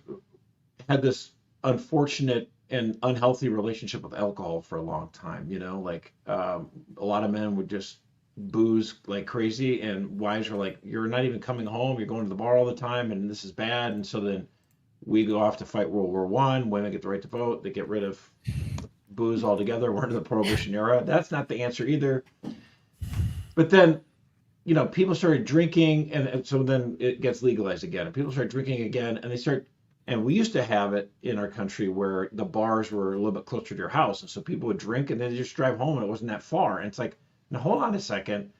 had this unfortunate and unhealthy relationship with alcohol for a long time. A lot of men would just booze like crazy, and wives are like, you're not even coming home, you're going to the bar all the time, and this is bad. And so then we go off to fight World War I. Women get the right to vote, they get rid of booze altogether. We're into the Prohibition era. That's not the answer either. But then people started drinking, and so then it gets legalized again, and people start drinking again, and we used to have it in our country where the bars were a little bit closer to your house. And so people would drink and then they just drive home, and it wasn't that far. And it's like, now hold on a second.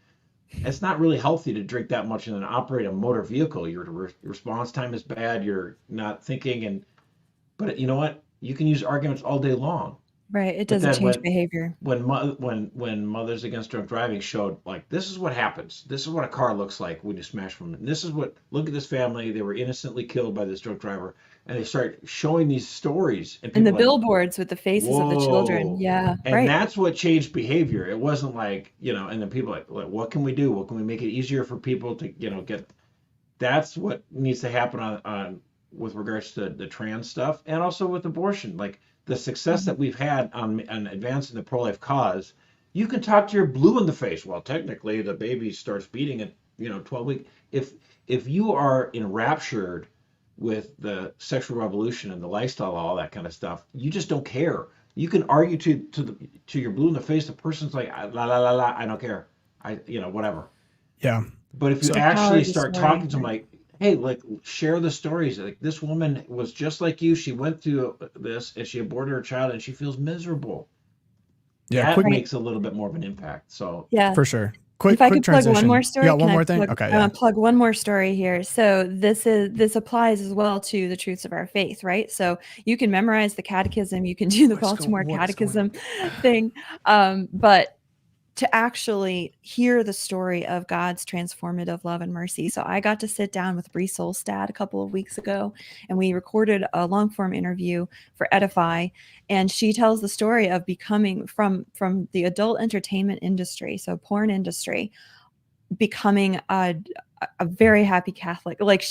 It's not really healthy to drink that much and then operate a motor vehicle. Your response time is bad. You're not thinking. But you know what? You can use arguments all day long. Right. It doesn't change behavior. When Mothers Against Drunk Driving showed, like, this is what happens. This is what a car looks like when you smash them. And this is what, look at this family. They were innocently killed by this drunk driver. And they start showing these stories. And the billboards with the faces of the children. Yeah. And that's what changed behavior. It wasn't like, and then people like, what can we do? What can we make it easier for people to, get? That's what needs to happen on with regards to the trans stuff, and also with abortion. Like, the success that we've had on advancing the pro-life cause, you can talk to your blue in the face. Well, technically, the baby starts beating at 12 weeks. If you are enraptured with the sexual revolution and the lifestyle, all that kind of stuff, you just don't care. You can argue to your blue in the face. The person's like, la la la la, I don't care. Whatever. Yeah. But if you So- actually Power start story. talking to them, like, hey, like, share the stories. Like, this woman was just like you. She went through this, and she aborted her child, and she feels miserable. Yeah, That quick makes a little bit more of an impact. So Yeah. for sure. Quick, If I quick could plug transition. one more story, You got one can I more thing? plug, Okay, I yeah. want to plug one more story here. So this applies as well to the truths of our faith, right? So you can memorize the catechism, you can do the Baltimore Catechism thing, but to actually hear the story of God's transformative love and mercy. So I got to sit down with Bree Solstad a couple of weeks ago, and we recorded a long form interview for Edify. And she tells the story of becoming from the adult entertainment industry, so porn industry, becoming a very happy Catholic. Like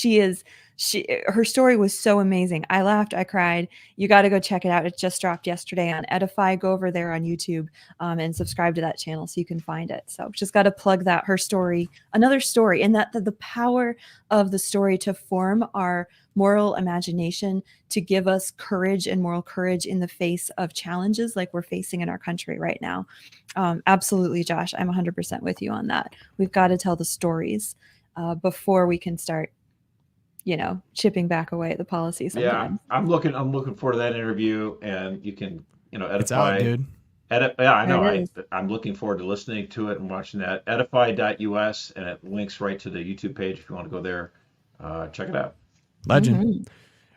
her story was so amazing. I laughed, I cried. You got to go check it out. It just dropped yesterday on Edify. Go over there on YouTube and subscribe to that channel so you can find it. So just got to plug that, her story, another story, and that the power of the story to form our moral imagination, to give us courage and moral courage in the face of challenges like we're facing in our country right now. Absolutely, Josh. I'm 100% with you on that. We've got to tell the stories before we can start, chipping back away at the policy sometimes. yeah, I'm looking forward to that interview, and you can Edify. It's out, dude. Yeah, I know. There it is. I'm looking forward to listening to it and watching that. Edify.us, and it links right to the YouTube page if you want to go there. Check it out. Legend. Mm-hmm.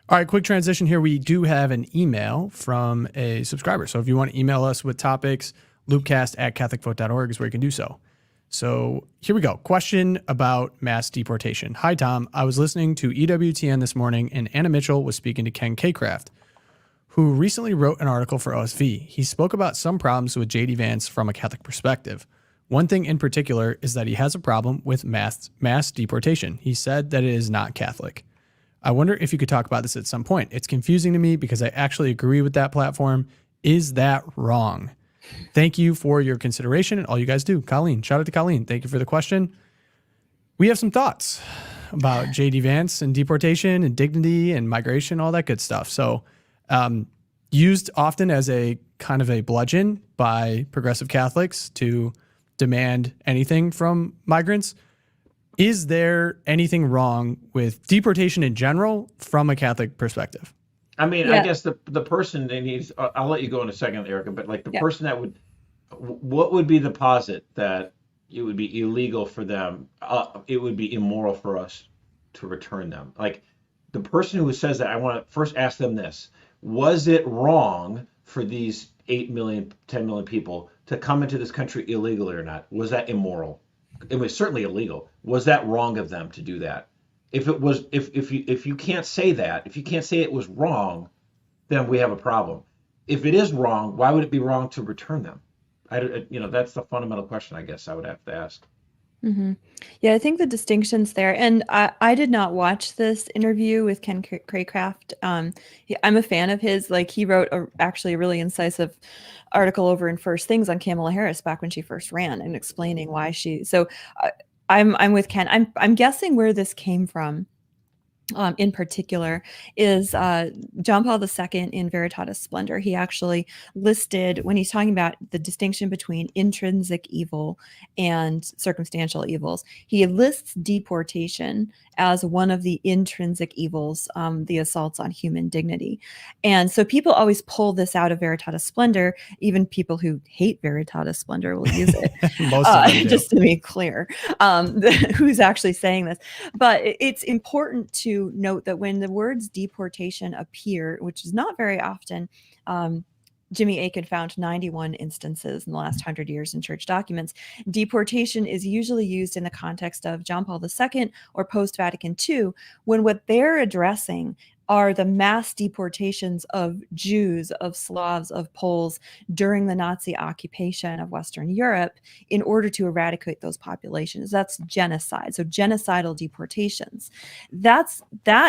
All right, quick transition here. We do have an email from a subscriber. So if you want to email us with topics, loopcast@catholicvote.org is where you can do so. So here we go. Question about mass deportation. Hi, Tom. I was listening to EWTN this morning, and Anna Mitchell was speaking to Ken Kaycraft, who recently wrote an article for OSV. He spoke about some problems with J.D. Vance from a Catholic perspective. One thing in particular is that he has a problem with mass deportation. He said that it is not Catholic. I wonder if you could talk about this at some point. It's confusing to me because I actually agree with that platform. Is that wrong? Thank you for your consideration and all you guys do. Colleen, shout out to Colleen. Thank you for the question. We have some thoughts about J.D. Vance and deportation and dignity and migration, all that good stuff. So used often as a kind of a bludgeon by progressive Catholics to demand anything from migrants. Is there anything wrong with deportation in general from a Catholic perspective? I mean, Yeah. I guess the person they need. I'll let you go in a second, Erika. But like the person that would, what would be the posit that it would be illegal for them? It would be immoral for us to return them. Like the person who says that, I want to first ask them this: was it wrong for these 8 million, 10 million people to come into this country illegally or not? Was that immoral? It was certainly illegal. Was that wrong of them to do that? If it was, if you can't say that, if you can't say it was wrong, then we have a problem. If it is wrong, why would it be wrong to return them? That's the fundamental question I guess I would have to ask. Mm-hmm. Yeah, I think the distinction's there. And I did not watch this interview with Ken Craycraft. I'm a fan of his. Like he wrote actually a really incisive article over in First Things on Kamala Harris back when she first ran and explaining why she. So I'm with Ken. I'm guessing where this came from. In particular is John Paul II in Veritatis Splendor. He actually listed, when he's talking about the distinction between intrinsic evil and circumstantial evils, he lists deportation as one of the intrinsic evils, the assaults on human dignity. And so people always pull this out of Veritatis Splendor. Even people who hate Veritatis Splendor will use it. Just to be clear, who's actually saying this. But it's important to note that when the words deportation appear, which is not very often, Jimmy Akin found 91 instances in the last 100 years in church documents. Deportation is usually used in the context of John Paul II or post-Vatican II, when what they're addressing are the mass deportations of Jews, of Slavs, of Poles during the Nazi occupation of Western Europe in order to eradicate those populations. That's genocide. So genocidal deportations. That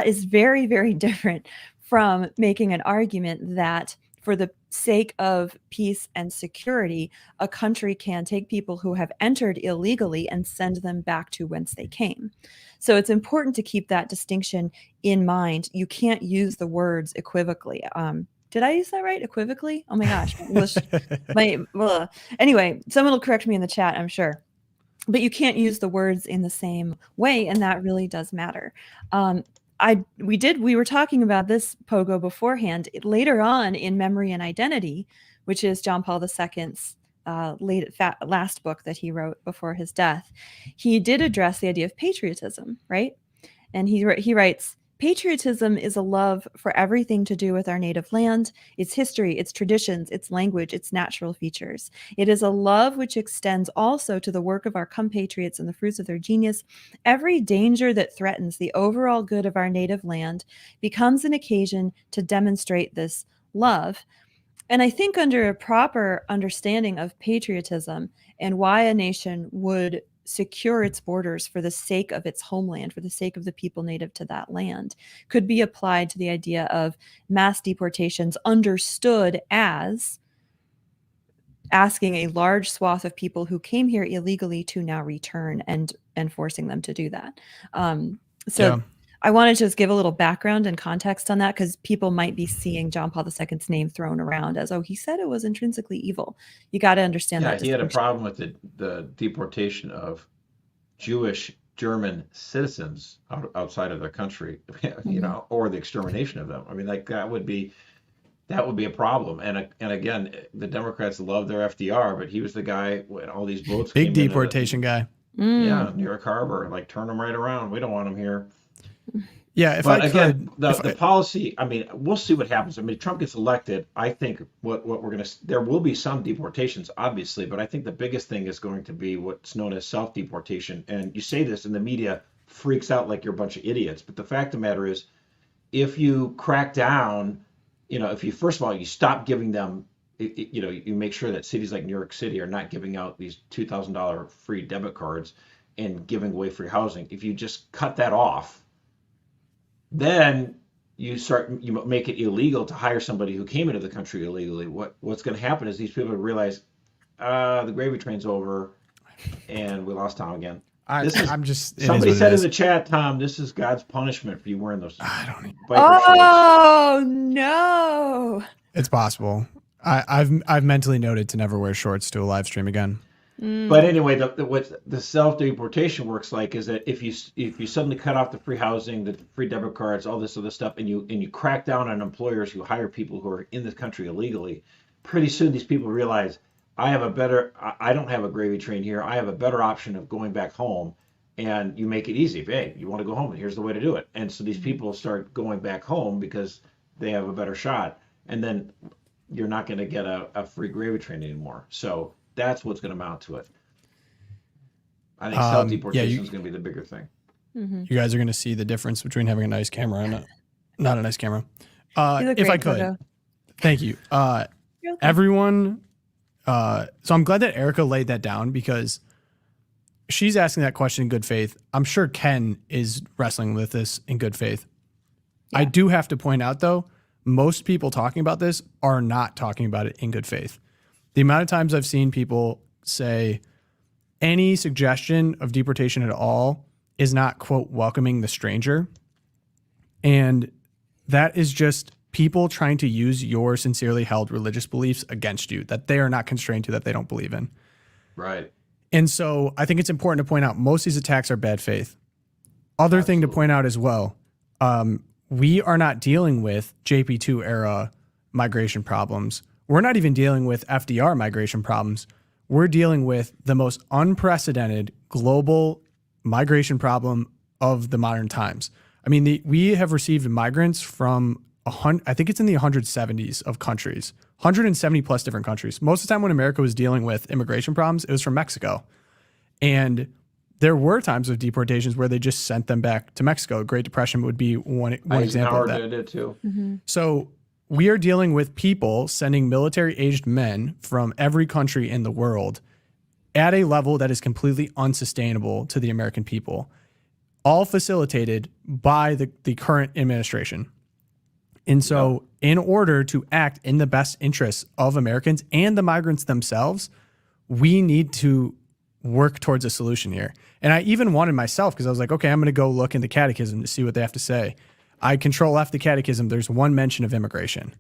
is very, very different from making an argument that for the sake of peace and security, a country can take people who have entered illegally and send them back to whence they came. So it's important to keep that distinction in mind. You can't use the words equivocally. Did I use that right? Equivocally? Oh my gosh. Anyway, someone will correct me in the chat, I'm sure. But you can't use the words in the same way, and that really does matter. We were talking about this, Pogo, beforehand. Later on in Memory and Identity, which is John Paul II's last book that he wrote before his death, he did address the idea of patriotism, right? And he writes, patriotism is a love for everything to do with our native land, its history, its traditions, its language, its natural features. It is a love which extends also to the work of our compatriots and the fruits of their genius. Every danger that threatens the overall good of our native land becomes an occasion to demonstrate this love. And I think under a proper understanding of patriotism and why a nation would secure its borders for the sake of its homeland, for the sake of the people native to that land, could be applied to the idea of mass deportations understood as asking a large swath of people who came here illegally to now return and forcing them to do that. I want to just give a little background and context on that, because people might be seeing John Paul II's name thrown around as, oh, he said it was intrinsically evil. You got to understand that. Yeah, he had a problem with the deportation of Jewish German citizens outside of their country, you know, or the extermination of them. I mean, like that would be a problem. And again, the Democrats love their FDR, but he was the guy when all these votes big deportation guy. Yeah, New York Harbor, like turn them right around. We don't want them here. Yeah, the policy, I mean, we'll see what happens. I mean, Trump gets elected. I think there will be some deportations, obviously, but I think the biggest thing is going to be what's known as self-deportation. And you say this and the media freaks out like you're a bunch of idiots. But the fact of the matter is, if you crack down, you know, if you, first of all, you stop giving them, you know, you make sure that cities like New York City are not giving out these $2,000 free debit cards and giving away free housing. If you just cut that off, then you make it illegal to hire somebody who came into the country illegally. What's going to happen is these people realize the gravy train's over, and we lost Tom again. Somebody said in the chat, Tom, this is God's punishment for you wearing those. I don't even. Oh no! It's possible. I've mentally noted to never wear shorts to a live stream again. But anyway, what the self-deportation works like is that if you suddenly cut off the free housing, the free debit cards, all this other stuff, and you crack down on employers who hire people who are in this country illegally, pretty soon these people realize I don't have a gravy train here. I have a better option of going back home, and you make it easy. Hey, you want to go home? Here's the way to do it. And so these people start going back home because they have a better shot, and then you're not going to get a free gravy train anymore. So that's what's going to amount to it. I think self-deportation is going to be the bigger thing. Mm-hmm. You guys are going to see the difference between having a nice camera and not a nice camera. If I could, photo. Thank you. Everyone. So I'm glad that Erika laid that down, because she's asking that question in good faith. I'm sure Ken is wrestling with this in good faith. Yeah. I do have to point out, though, most people talking about this are not talking about it in good faith. The amount of times I've seen people say any suggestion of deportation at all is not, quote, welcoming the stranger. And that is just people trying to use your sincerely held religious beliefs against you, that they are not constrained to, that they don't believe in. Right. And so I think it's important to point out most of these attacks are bad faith. Other thing to point out as well, we are not dealing with JP2 era migration problems. We're not even dealing with FDR migration problems. We're dealing with the most unprecedented global migration problem of the modern times. I mean, we have received migrants from, I think it's in the 170s of countries, 170 plus different countries. Most of the time when America was dealing with immigration problems, it was from Mexico. And there were times of deportations where they just sent them back to Mexico. Great Depression would be one example of that. Did it too. Mm-hmm. So we are dealing with people sending military-aged men from every country in the world at a level that is completely unsustainable to the American people, all facilitated by the current administration. And so in order to act in the best interests of Americans and the migrants themselves, we need to work towards a solution here. And I even wanted myself, because I was like, okay, I'm going to go look in the catechism to see what they have to say. I control F the catechism. There's one mention of immigration.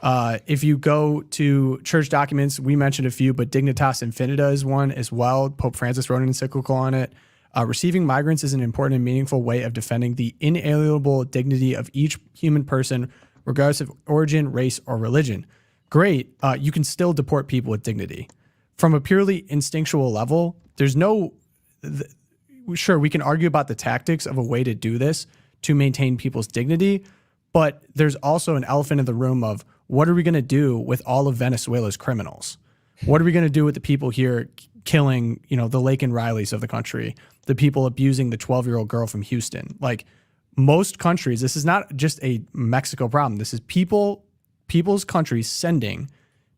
If you go to church documents, we mentioned a few, but Dignitas Infinita is one as well. Pope Francis wrote an encyclical on it. Receiving migrants is an important and meaningful way of defending the inalienable dignity of each human person, regardless of origin, race, or religion. Great. You can still deport people with dignity. From a purely instinctual level, there's no... Sure, we can argue about the tactics of a way to do this to maintain people's dignity, but there's also an elephant in the room of what are we going to do with all of Venezuela's criminals? What are we going to do with the people here killing, the Lake and Rileys of the country, the people abusing the 12-year-old girl from Houston? Like most countries, this is not just a Mexico problem. This is people's countries sending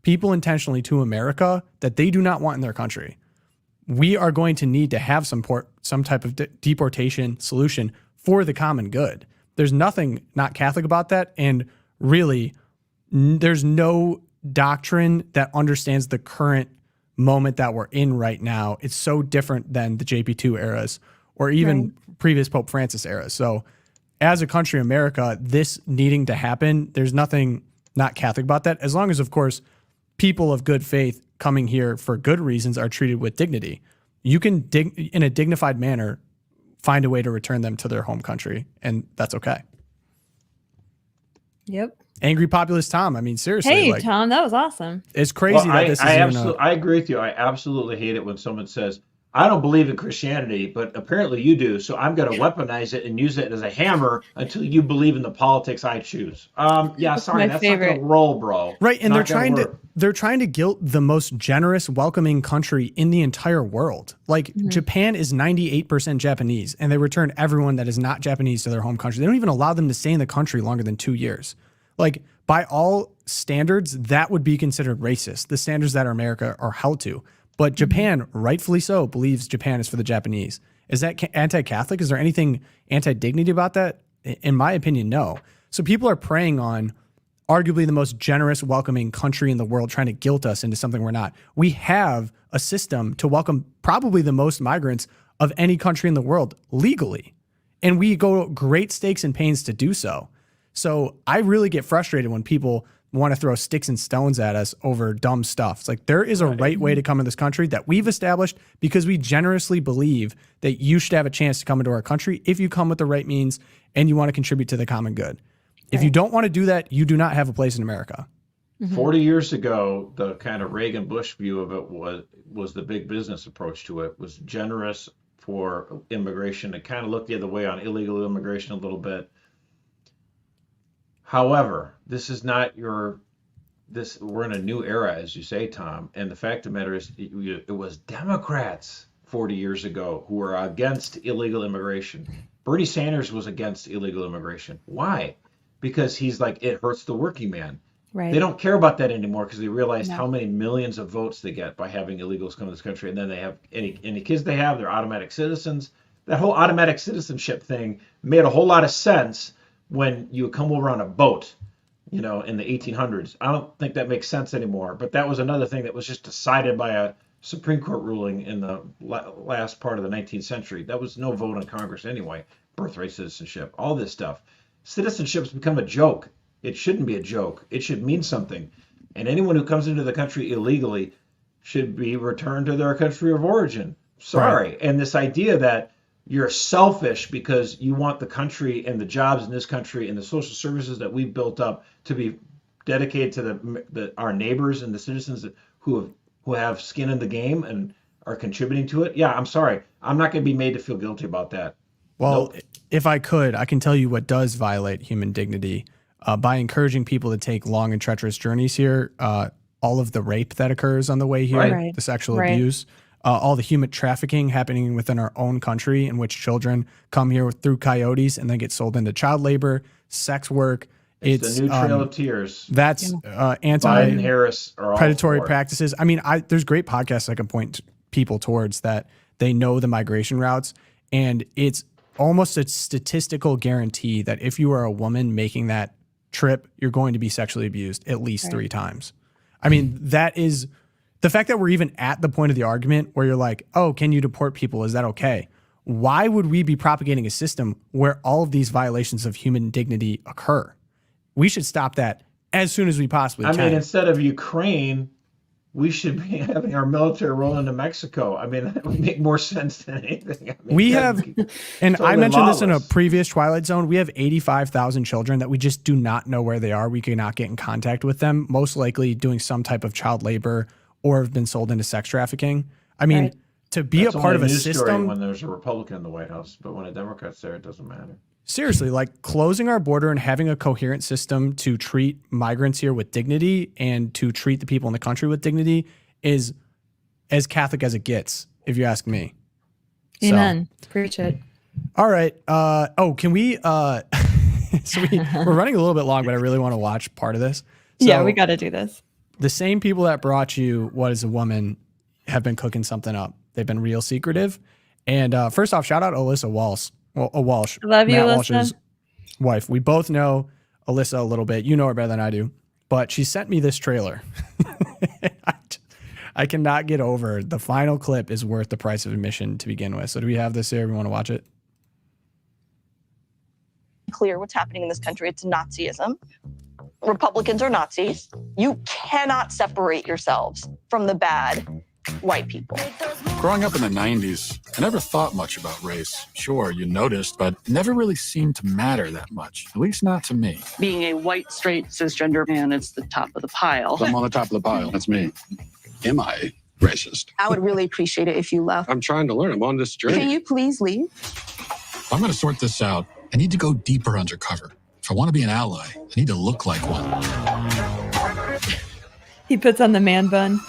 people intentionally to America that they do not want in their country. We are going to need to have some type of deportation solution for the common good. There's nothing not Catholic about that. And really, there's no doctrine that understands the current moment that we're in right now. It's so different than the JP2 eras or even previous Pope Francis eras. So as a country, America, this needing to happen, there's nothing not Catholic about that. As long as, of course, people of good faith coming here for good reasons are treated with dignity. You can, in a dignified manner, find a way to return them to their home country, and that's okay. Yep. Angry populist Tom. I mean, seriously. Hey, Tom, that was awesome. It's crazy that this is I agree with you. I absolutely hate it when someone says, I don't believe in Christianity, but apparently you do, so I'm going to weaponize it and use it as a hammer until you believe in the politics I choose. Yeah, sorry, that's not going to roll, bro. Right, and they're trying to guilt the most generous, welcoming country in the entire world. Like Japan is 98% Japanese, and they return everyone that is not Japanese to their home country. They don't even allow them to stay in the country longer than 2 years. Like by all standards, that would be considered racist. The standards that America are held to. But Japan, rightfully so, believes Japan is for the Japanese. Is that anti-Catholic? Is there anything anti-dignity about that? In my opinion, no. So people are preying on arguably the most generous, welcoming country in the world, trying to guilt us into something we're not. We have a system to welcome probably the most migrants of any country in the world legally. And we go great stakes and pains to do so. So I really get frustrated when people want to throw sticks and stones at us over dumb stuff. It's like there is a right way to come in this country that we've established because we generously believe that you should have a chance to come into our country if you come with the right means and you want to contribute to the common good. If you don't want to do that, you do not have a place in America. 40 years ago, the kind of Reagan-Bush view of it was the big business approach to it, was generous for immigration. It kind of looked the other way on illegal immigration a little bit. However, this is not we're in a new era, as you say, Tom. And the fact of the matter is it was Democrats 40 years ago who were against illegal immigration. Bernie Sanders was against illegal immigration. Why? Because he's like, it hurts the working man. Right. They don't care about that anymore because they realized how many millions of votes they get by having illegals come to this country. And then they have any kids they have, they're automatic citizens. That whole automatic citizenship thing made a whole lot of sense when you come over on a boat, in the 1800s. I don't think that makes sense anymore. But that was another thing that was just decided by a Supreme Court ruling in the last part of the 19th century. That was no vote in Congress anyway. Birthright citizenship, all this stuff. Citizenship's become a joke. It shouldn't be a joke. It should mean something. And anyone who comes into the country illegally should be returned to their country of origin. Sorry. Right. And this idea that you're selfish because you want the country and the jobs in this country and the social services that we've built up to be dedicated to our neighbors and the citizens who have skin in the game and are contributing to it. Yeah, I'm sorry. I'm not going to be made to feel guilty about that. Well, if I could, I can tell you what does violate human dignity by encouraging people to take long and treacherous journeys here. All of the rape that occurs on the way here, the sexual abuse, all the human trafficking happening within our own country in which children come here through coyotes and then get sold into child labor, sex work. It's the new Trail of Tears. That's Harris are all predatory practices. I mean, there's great podcasts I can point people towards that they know the migration routes, and it's almost a statistical guarantee that if you are a woman making that trip, you're going to be sexually abused at least 3 times. I mean, that is the fact that we're even at the point of the argument where you're like, oh, can you deport people? Is that okay? why would we be propagating a system where all of these violations of human dignity occur? We should stop that as soon as we possibly can. I mean, instead of Ukraine, we should be having our military roll into Mexico. I mean, that would make more sense than anything. I mean, We have, and I totally mentioned this in a lawless. previous Twilight Zone, we have 85,000 children that we just do not know where they are. We cannot get in contact with them, most likely doing some type of child labor or have been sold into sex trafficking. I mean, Right. to be That's a part of only a news story system, when there's a Republican in the White House, but when a Democrat's there, it doesn't matter. seriously, like closing our border and having a coherent system to treat migrants here with dignity and to treat the people in the country with dignity is as Catholic as it gets, if you ask me. Amen. Preach it. All right. Can we we're running a little bit long, but I really want to watch part of this. Yeah, So, we got to do this. the same people that brought you What Is a Woman have been cooking something up. They've been real secretive. And first off, shout out Alyssa Walsh. Well, Walsh. Love you, Matt Alyssa. Walsh's wife. We both know Alyssa a little bit. You know her better than I do. But she sent me this trailer. I cannot get over. The final clip is worth the price of admission to begin with. So do we have this here? We want to watch it? Clear what's happening in this country. It's Nazism. Republicans are Nazis. You cannot separate yourselves from the bad white people. Growing up in the 90s, I never thought much about race. Sure, you noticed, but it never really seemed to matter that much, at least not to me. Being a white, straight, cisgender man is the top of the pile. I'm on the top of the pile. That's me. Am I racist? I would really appreciate it if you left. I'm trying to learn. I'm on this Can journey. you please leave? If I'm going to sort this out, I need to go deeper undercover. If I want to be an ally, I need to look like one. He puts on the man bun.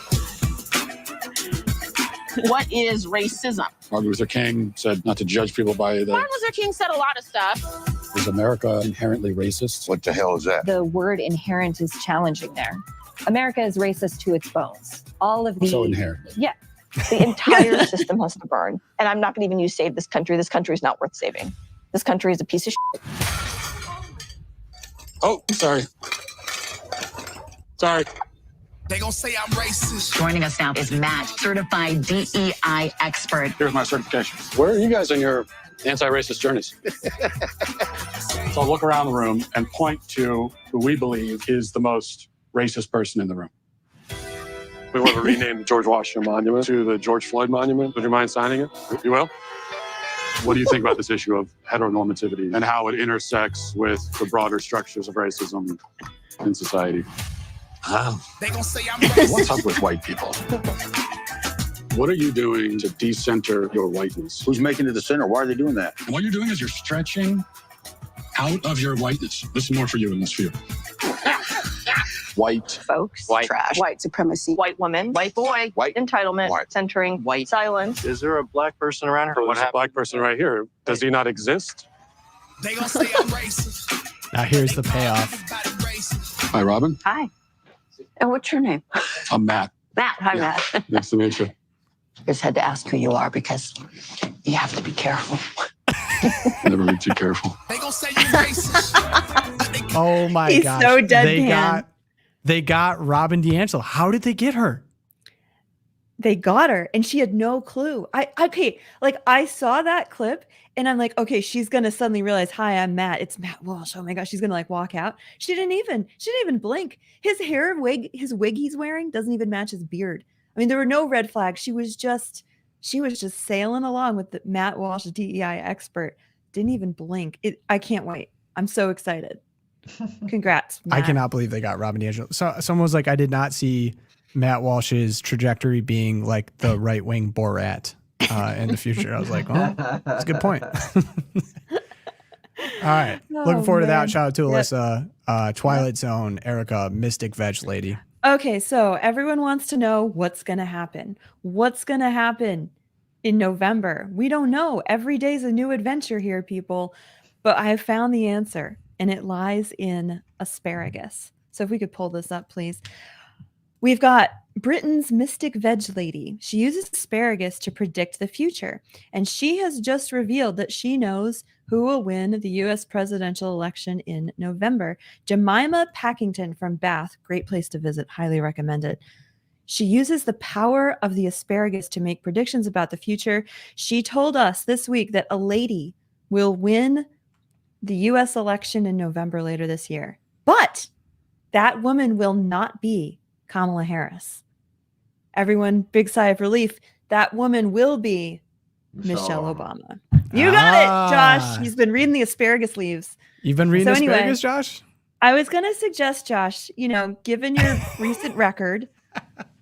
What is racism? Martin Luther King said not to judge people by Martin Luther King said a lot of stuff. Is America inherently racist? What the hell is that? The word inherent is challenging there. America is racist to its bones. All of the So inherent. Yeah. The entire system has to burn. And I'm not going to even use save this country. This country is not worth saving. This country is a piece of shit. Oh, sorry. Sorry. They gonna say I'm racist. Joining us now is Matt, certified DEI expert. Here's my certification. Where are you guys on your anti-racist journeys? So I'll look around the room and point to who we believe is the most racist person in the room. We want to rename the George Washington Monument to the George Floyd Monument. Would you mind signing it? You will? What do you think about this issue of heteronormativity and how it intersects with the broader structures of racism in society? They gonna say I'm racist. What's up with white people? What are you doing to decenter your whiteness? Who's making it the center? Why are they doing that? And what you're doing is you're stretching out of your whiteness. This is more for you than this for you. White folks, White. trash, white supremacy, white woman, white boy, white entitlement, centering, white silence. Is there a black person around here? There's a black person right here. Does he not exist? They gonna say I'm racist. Now here's the payoff. Hi, Robin. Hi. And what's your name? I'm Matt. Matt. Hi, Matt. Nice to meet you. Just had to ask who you are because you have to be careful. Never be too careful. They gonna say you racist. Oh my He's gosh. so deadpan. They got Robin DiAngelo. How did they get her? They got her and she had no clue. I saw that clip and I'm like, okay, she's gonna suddenly realize, hi, I'm Matt. It's Matt Walsh. Oh my gosh, she's gonna like walk out. She didn't even blink. His wig he's wearing doesn't even match his beard. I mean, there were no red flags. She was just sailing along with the Matt Walsh DEI expert. Didn't even blink. I can't wait. I'm so excited. Congrats, Matt. I cannot believe they got Robin DiAngelo. So someone was like, I did not see Matt Walsh's trajectory being like the right wing Borat in the future. I was like, well, that's a good point. All right. Looking forward to that. Shout out to Alyssa, Twilight Zone, Erika, Mystic Veg Lady. Okay, so everyone wants to know what's going to happen. What's going to happen in November? We don't know. Every day is a new adventure here, people. But I have found the answer, and it lies in asparagus. So if we could pull this up, please. We've got Britain's Mystic Veg Lady. She uses asparagus to predict the future, and she has just revealed that she knows who will win the U.S. presidential election in November. Jemima Packington from Bath, great place to visit, highly recommend it. She uses the power of the asparagus to make predictions about the future. She told us this week that a lady will win the U.S. election in November later this year. But that woman will not be Kamala Harris. Everyone, big sigh of relief. That woman will be Michelle Obama. You got it, Josh. He's been reading the asparagus leaves. You've been reading asparagus, Josh? I was going to suggest, Josh, given your recent record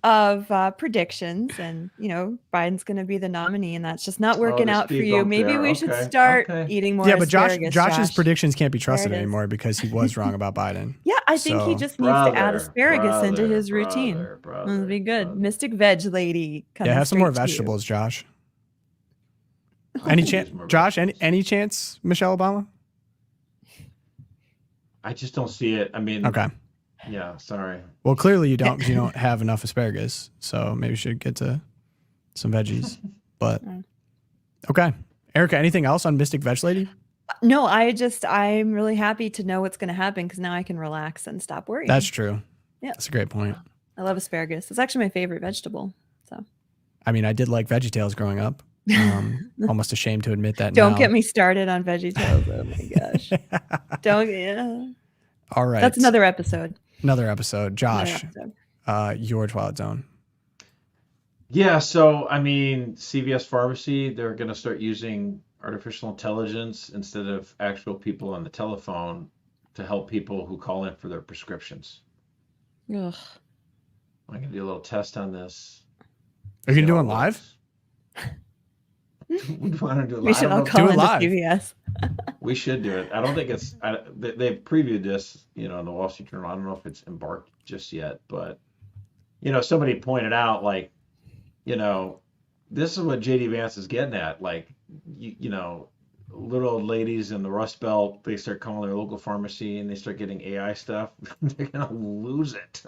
of predictions and, Biden's going to be the nominee and that's just not working out for you. Maybe we should start eating more asparagus. Yeah, but Josh's predictions can't be trusted anymore because he was wrong about Biden. Yeah, I think he just needs to add asparagus into his routine. It'll be good. Mystic Veg Lady. Yeah, have some more vegetables, Josh. Any chance, Josh? Any chance, Michelle Obama? I just don't see it. I mean, okay. Yeah, sorry. Well, clearly you don't because you don't have enough asparagus. So maybe you should get to some veggies. But okay, Erika, anything else on Mystic Veg Lady? No, I'm really happy to know what's going to happen because now I can relax and stop worrying. That's true. Yeah, that's a great point. I love asparagus. It's actually my favorite vegetable. So, I mean, I did like VeggieTales growing up. Almost ashamed to admit that. Don't get me started on VeggieTales. Oh my gosh. Don't. Yeah. All right. That's another episode. Josh, your Twilight Zone. Yeah. So, I mean, CVS Pharmacy, they're going to start using artificial intelligence instead of actual people on the telephone to help people who call in for their prescriptions. Ugh. I'm going to do a little test on this. Are you doing live? We want to do it live. We should all call into CVS. We should do it. I don't think it's. They've previewed this, in the Wall Street Journal. I don't know if it's embarked just yet, but somebody pointed out, like, this is what JD Vance is getting at. Like, little old ladies in the Rust Belt, they start calling their local pharmacy and they start getting AI stuff. They're gonna lose it.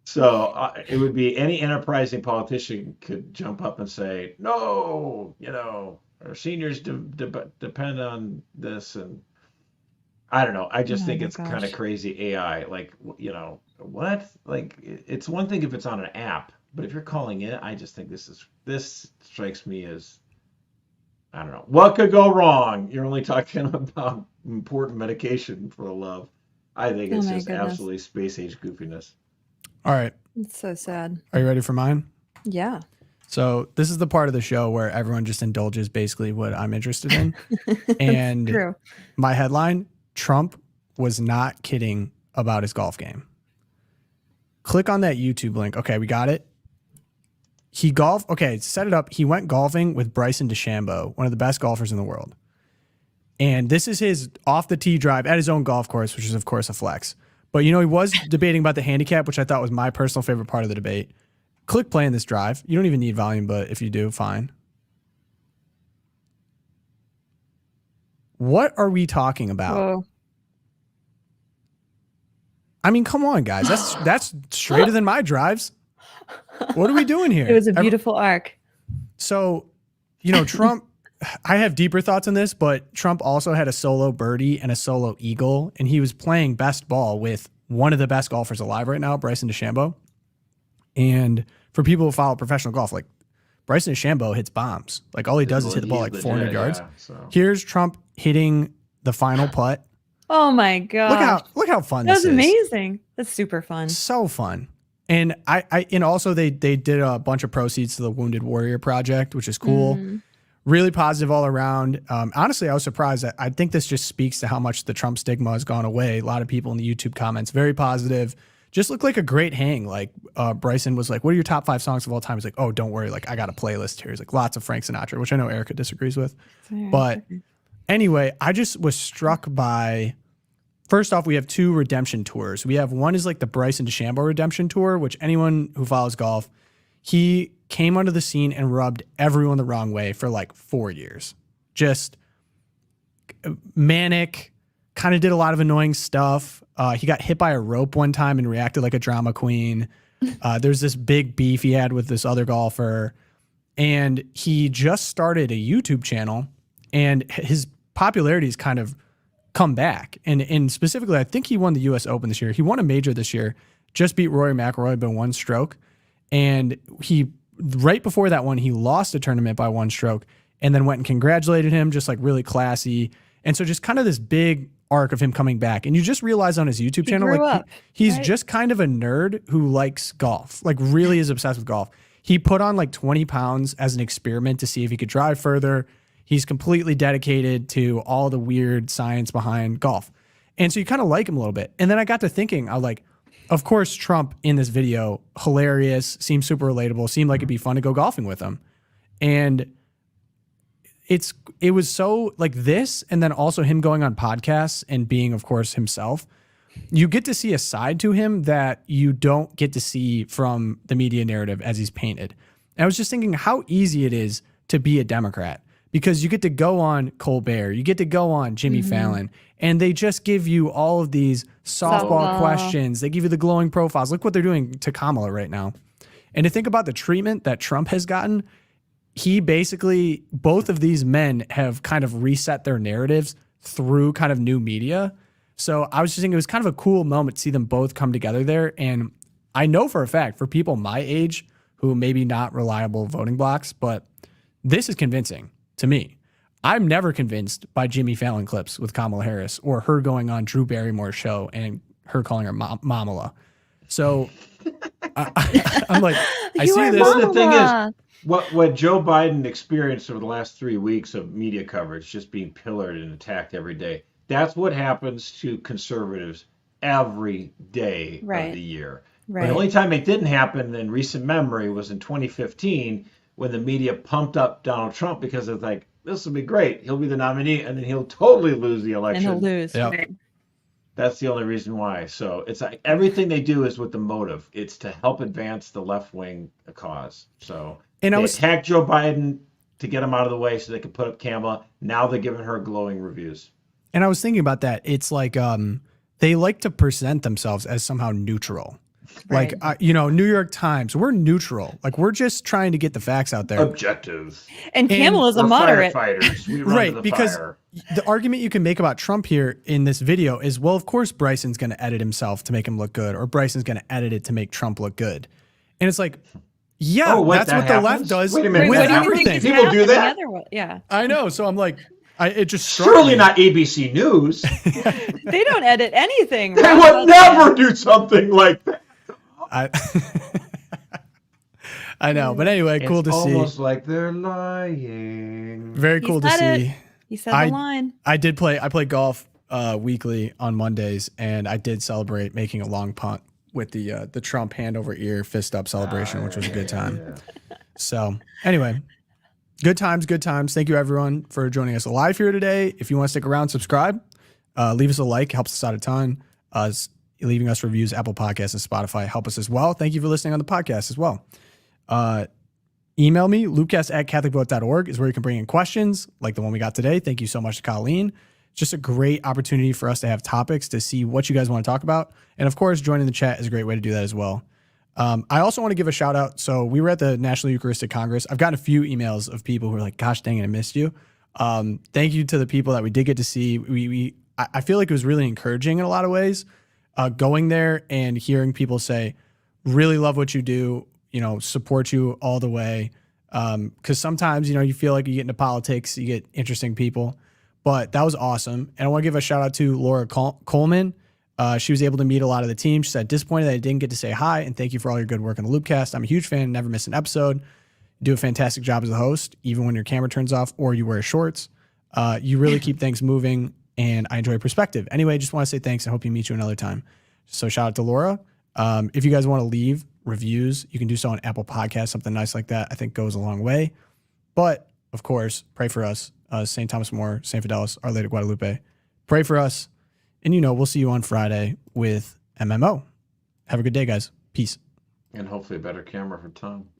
So it would be any enterprising politician could jump up and say, no, our seniors depend on this. And I don't know. I just think it's kind of crazy AI. Like, what? Like, it's one thing if it's on an app, but if you're calling in, I just think this strikes me as, I don't know. What could go wrong? You're only talking about important medication, for the love. I think it's just absolutely space age goofiness. All right. It's so sad. Are you ready for mine? Yeah. So this is the part of the show where everyone just indulges basically what I'm interested in. And true. My headline, Trump was not kidding about his golf game. Click on that YouTube link. Okay, we got it. Set it up. He went golfing with Bryson DeChambeau, one of the best golfers in the world. And this is his off the tee drive at his own golf course, which is of course a flex. But, he was debating about the handicap, which I thought was my personal favorite part of the debate. Click play in this drive. You don't even need volume, but if you do, fine. What are we talking about? Whoa. I mean, come on, guys. That's straighter than my drives. What are we doing here? It was a beautiful arc. So, Trump... I have deeper thoughts on this, but Trump also had a solo birdie and a solo eagle, and he was playing best ball with one of the best golfers alive right now, Bryson DeChambeau. And for people who follow professional golf, like Bryson DeChambeau hits bombs. Like all he does is hit the ball like 400 yards. Yeah, so. Here's Trump hitting the final putt. Oh my god! Look how fun this is. That was amazing. That's super fun. So fun. And and also they did a bunch of proceeds to the Wounded Warrior Project, which is cool. Really positive all around. Honestly, I was surprised. I think this just speaks to how much the Trump stigma has gone away. A lot of people in the YouTube comments, very positive. Just looked like a great hang. Like Bryson was like, what are your top 5 songs of all time? He's like, oh, don't worry. Like I got a playlist here. He's like, lots of Frank Sinatra, which I know Erika disagrees with. But anyway, I just was struck by, first off, we have 2 redemption tours. We have one is like the Bryson DeChambeau redemption tour, which anyone who follows golf, he came onto the scene and rubbed everyone the wrong way for like 4 years. Just manic, kind of did a lot of annoying stuff. He got hit by a rope one time and reacted like a drama queen. There's this big beef he had with this other golfer. And he just started a YouTube channel and his popularity has kind of come back. And specifically, I think he won the US Open this year. He won a major this year. just beat Rory McIlroy by 1 stroke. And right before that one, he lost a tournament by 1 stroke and then went and congratulated him, just like really classy. And so just kind of this big arc of him coming back. And you just realize on his YouTube channel, like he's just kind of a nerd who likes golf, like really is obsessed with golf. He put on like 20 pounds as an experiment to see if he could drive further. He's completely dedicated to all the weird science behind golf. And so you kind of like him a little bit. And then I got to thinking, I was like, of course, Trump in this video, hilarious, seems super relatable, seemed like it'd be fun to go golfing with him. And it was so like this, and then also him going on podcasts and being, of course, himself. You get to see a side to him that you don't get to see from the media narrative as he's painted. And I was just thinking how easy it is to be a Democrat, because you get to go on Colbert, you get to go on Jimmy Fallon, and they just give you all of these softball questions. They give you the glowing profiles. Look what they're doing to Kamala right now. And to think about the treatment that Trump has gotten, he basically, both of these men have kind of reset their narratives through kind of new media. So I was just thinking it was kind of a cool moment to see them both come together there. And I know for a fact, for people my age who maybe not reliable voting blocks, but this is convincing to me. I'm never convinced by Jimmy Fallon clips with Kamala Harris or her going on Drew Barrymore's show and her calling her Mamala. So I'm like, I see this. The thing is, what Joe Biden experienced over the last 3 weeks of media coverage, just being pillared and attacked every day, that's what happens to conservatives every day of the year. Right. The only time it didn't happen in recent memory was in 2015 when the media pumped up Donald Trump because it's like, this will be great. He'll be the nominee, and then he'll totally lose the election. And he'll lose. Yep. Right. That's the only reason why. So it's like everything they do is with the motive. It's to help advance the left-wing cause. So they attacked Joe Biden to get him out of the way so they could put up Kamala. Now they're giving her glowing reviews. And I was thinking about that. It's like they like to present themselves as somehow neutral. Right. Like, New York Times, we're neutral. Like, we're just trying to get the facts out there. Objective. And Kamala's a moderate. We run right, to the because fire. The argument you can make about Trump here in this video is, well, of course, Bryson's going to edit himself to make him look good, or Bryson's going to edit it to make Trump look good. And it's like, yeah, that's what the left does with everything. People do that? Yeah. I know. So I'm like, it just surely not ABC News. They don't edit anything. They would never do something like that. I know, but anyway, cool to see. It's almost like they're lying. Very cool to see. He said the line. I play golf weekly on Mondays, and I did celebrate making a long punt with the Trump hand over ear fist up celebration, which was a good time. Yeah. So anyway, good times. Thank you everyone for joining us live here today. If you want to stick around, subscribe, leave us a like, helps us out a ton. Leaving us reviews, Apple Podcasts and Spotify help us as well. Thank you for listening on the podcast as well. Email me, loopcast@catholicvote.org is where you can bring in questions like the one we got today. Thank you so much to Colleen. It's just a great opportunity for us to have topics to see what you guys want to talk about. And of course, joining the chat is a great way to do that as well. I also want to give a shout out. So we were at the National Eucharistic Congress. I've gotten a few emails of people who are like, gosh, dang it, I missed you. Thank you to the people that we did get to see. I feel like it was really encouraging in a lot of ways. Going there and hearing people say, really love what you do, support you all the way. Because sometimes, you feel like you get into politics, you get interesting people. But that was awesome. And I want to give a shout out to Laura Coleman. She was able to meet a lot of the team. She said, disappointed that I didn't get to say hi, and thank you for all your good work on the Loopcast. I'm a huge fan, never miss an episode. You do a fantastic job as a host, even when your camera turns off or you wear shorts. You really keep things moving, and I enjoy perspective. Anyway, just want to say thanks and hope you meet you another time. So shout out to Laura. If you guys want to leave reviews, you can do so on Apple Podcasts. Something nice like that I think goes a long way. But of course, pray for us. St. Thomas More, St. Fidelis, Our Lady of Guadalupe. Pray for us. And we'll see you on Friday with MMO. Have a good day, guys. Peace. And hopefully a better camera for Tom.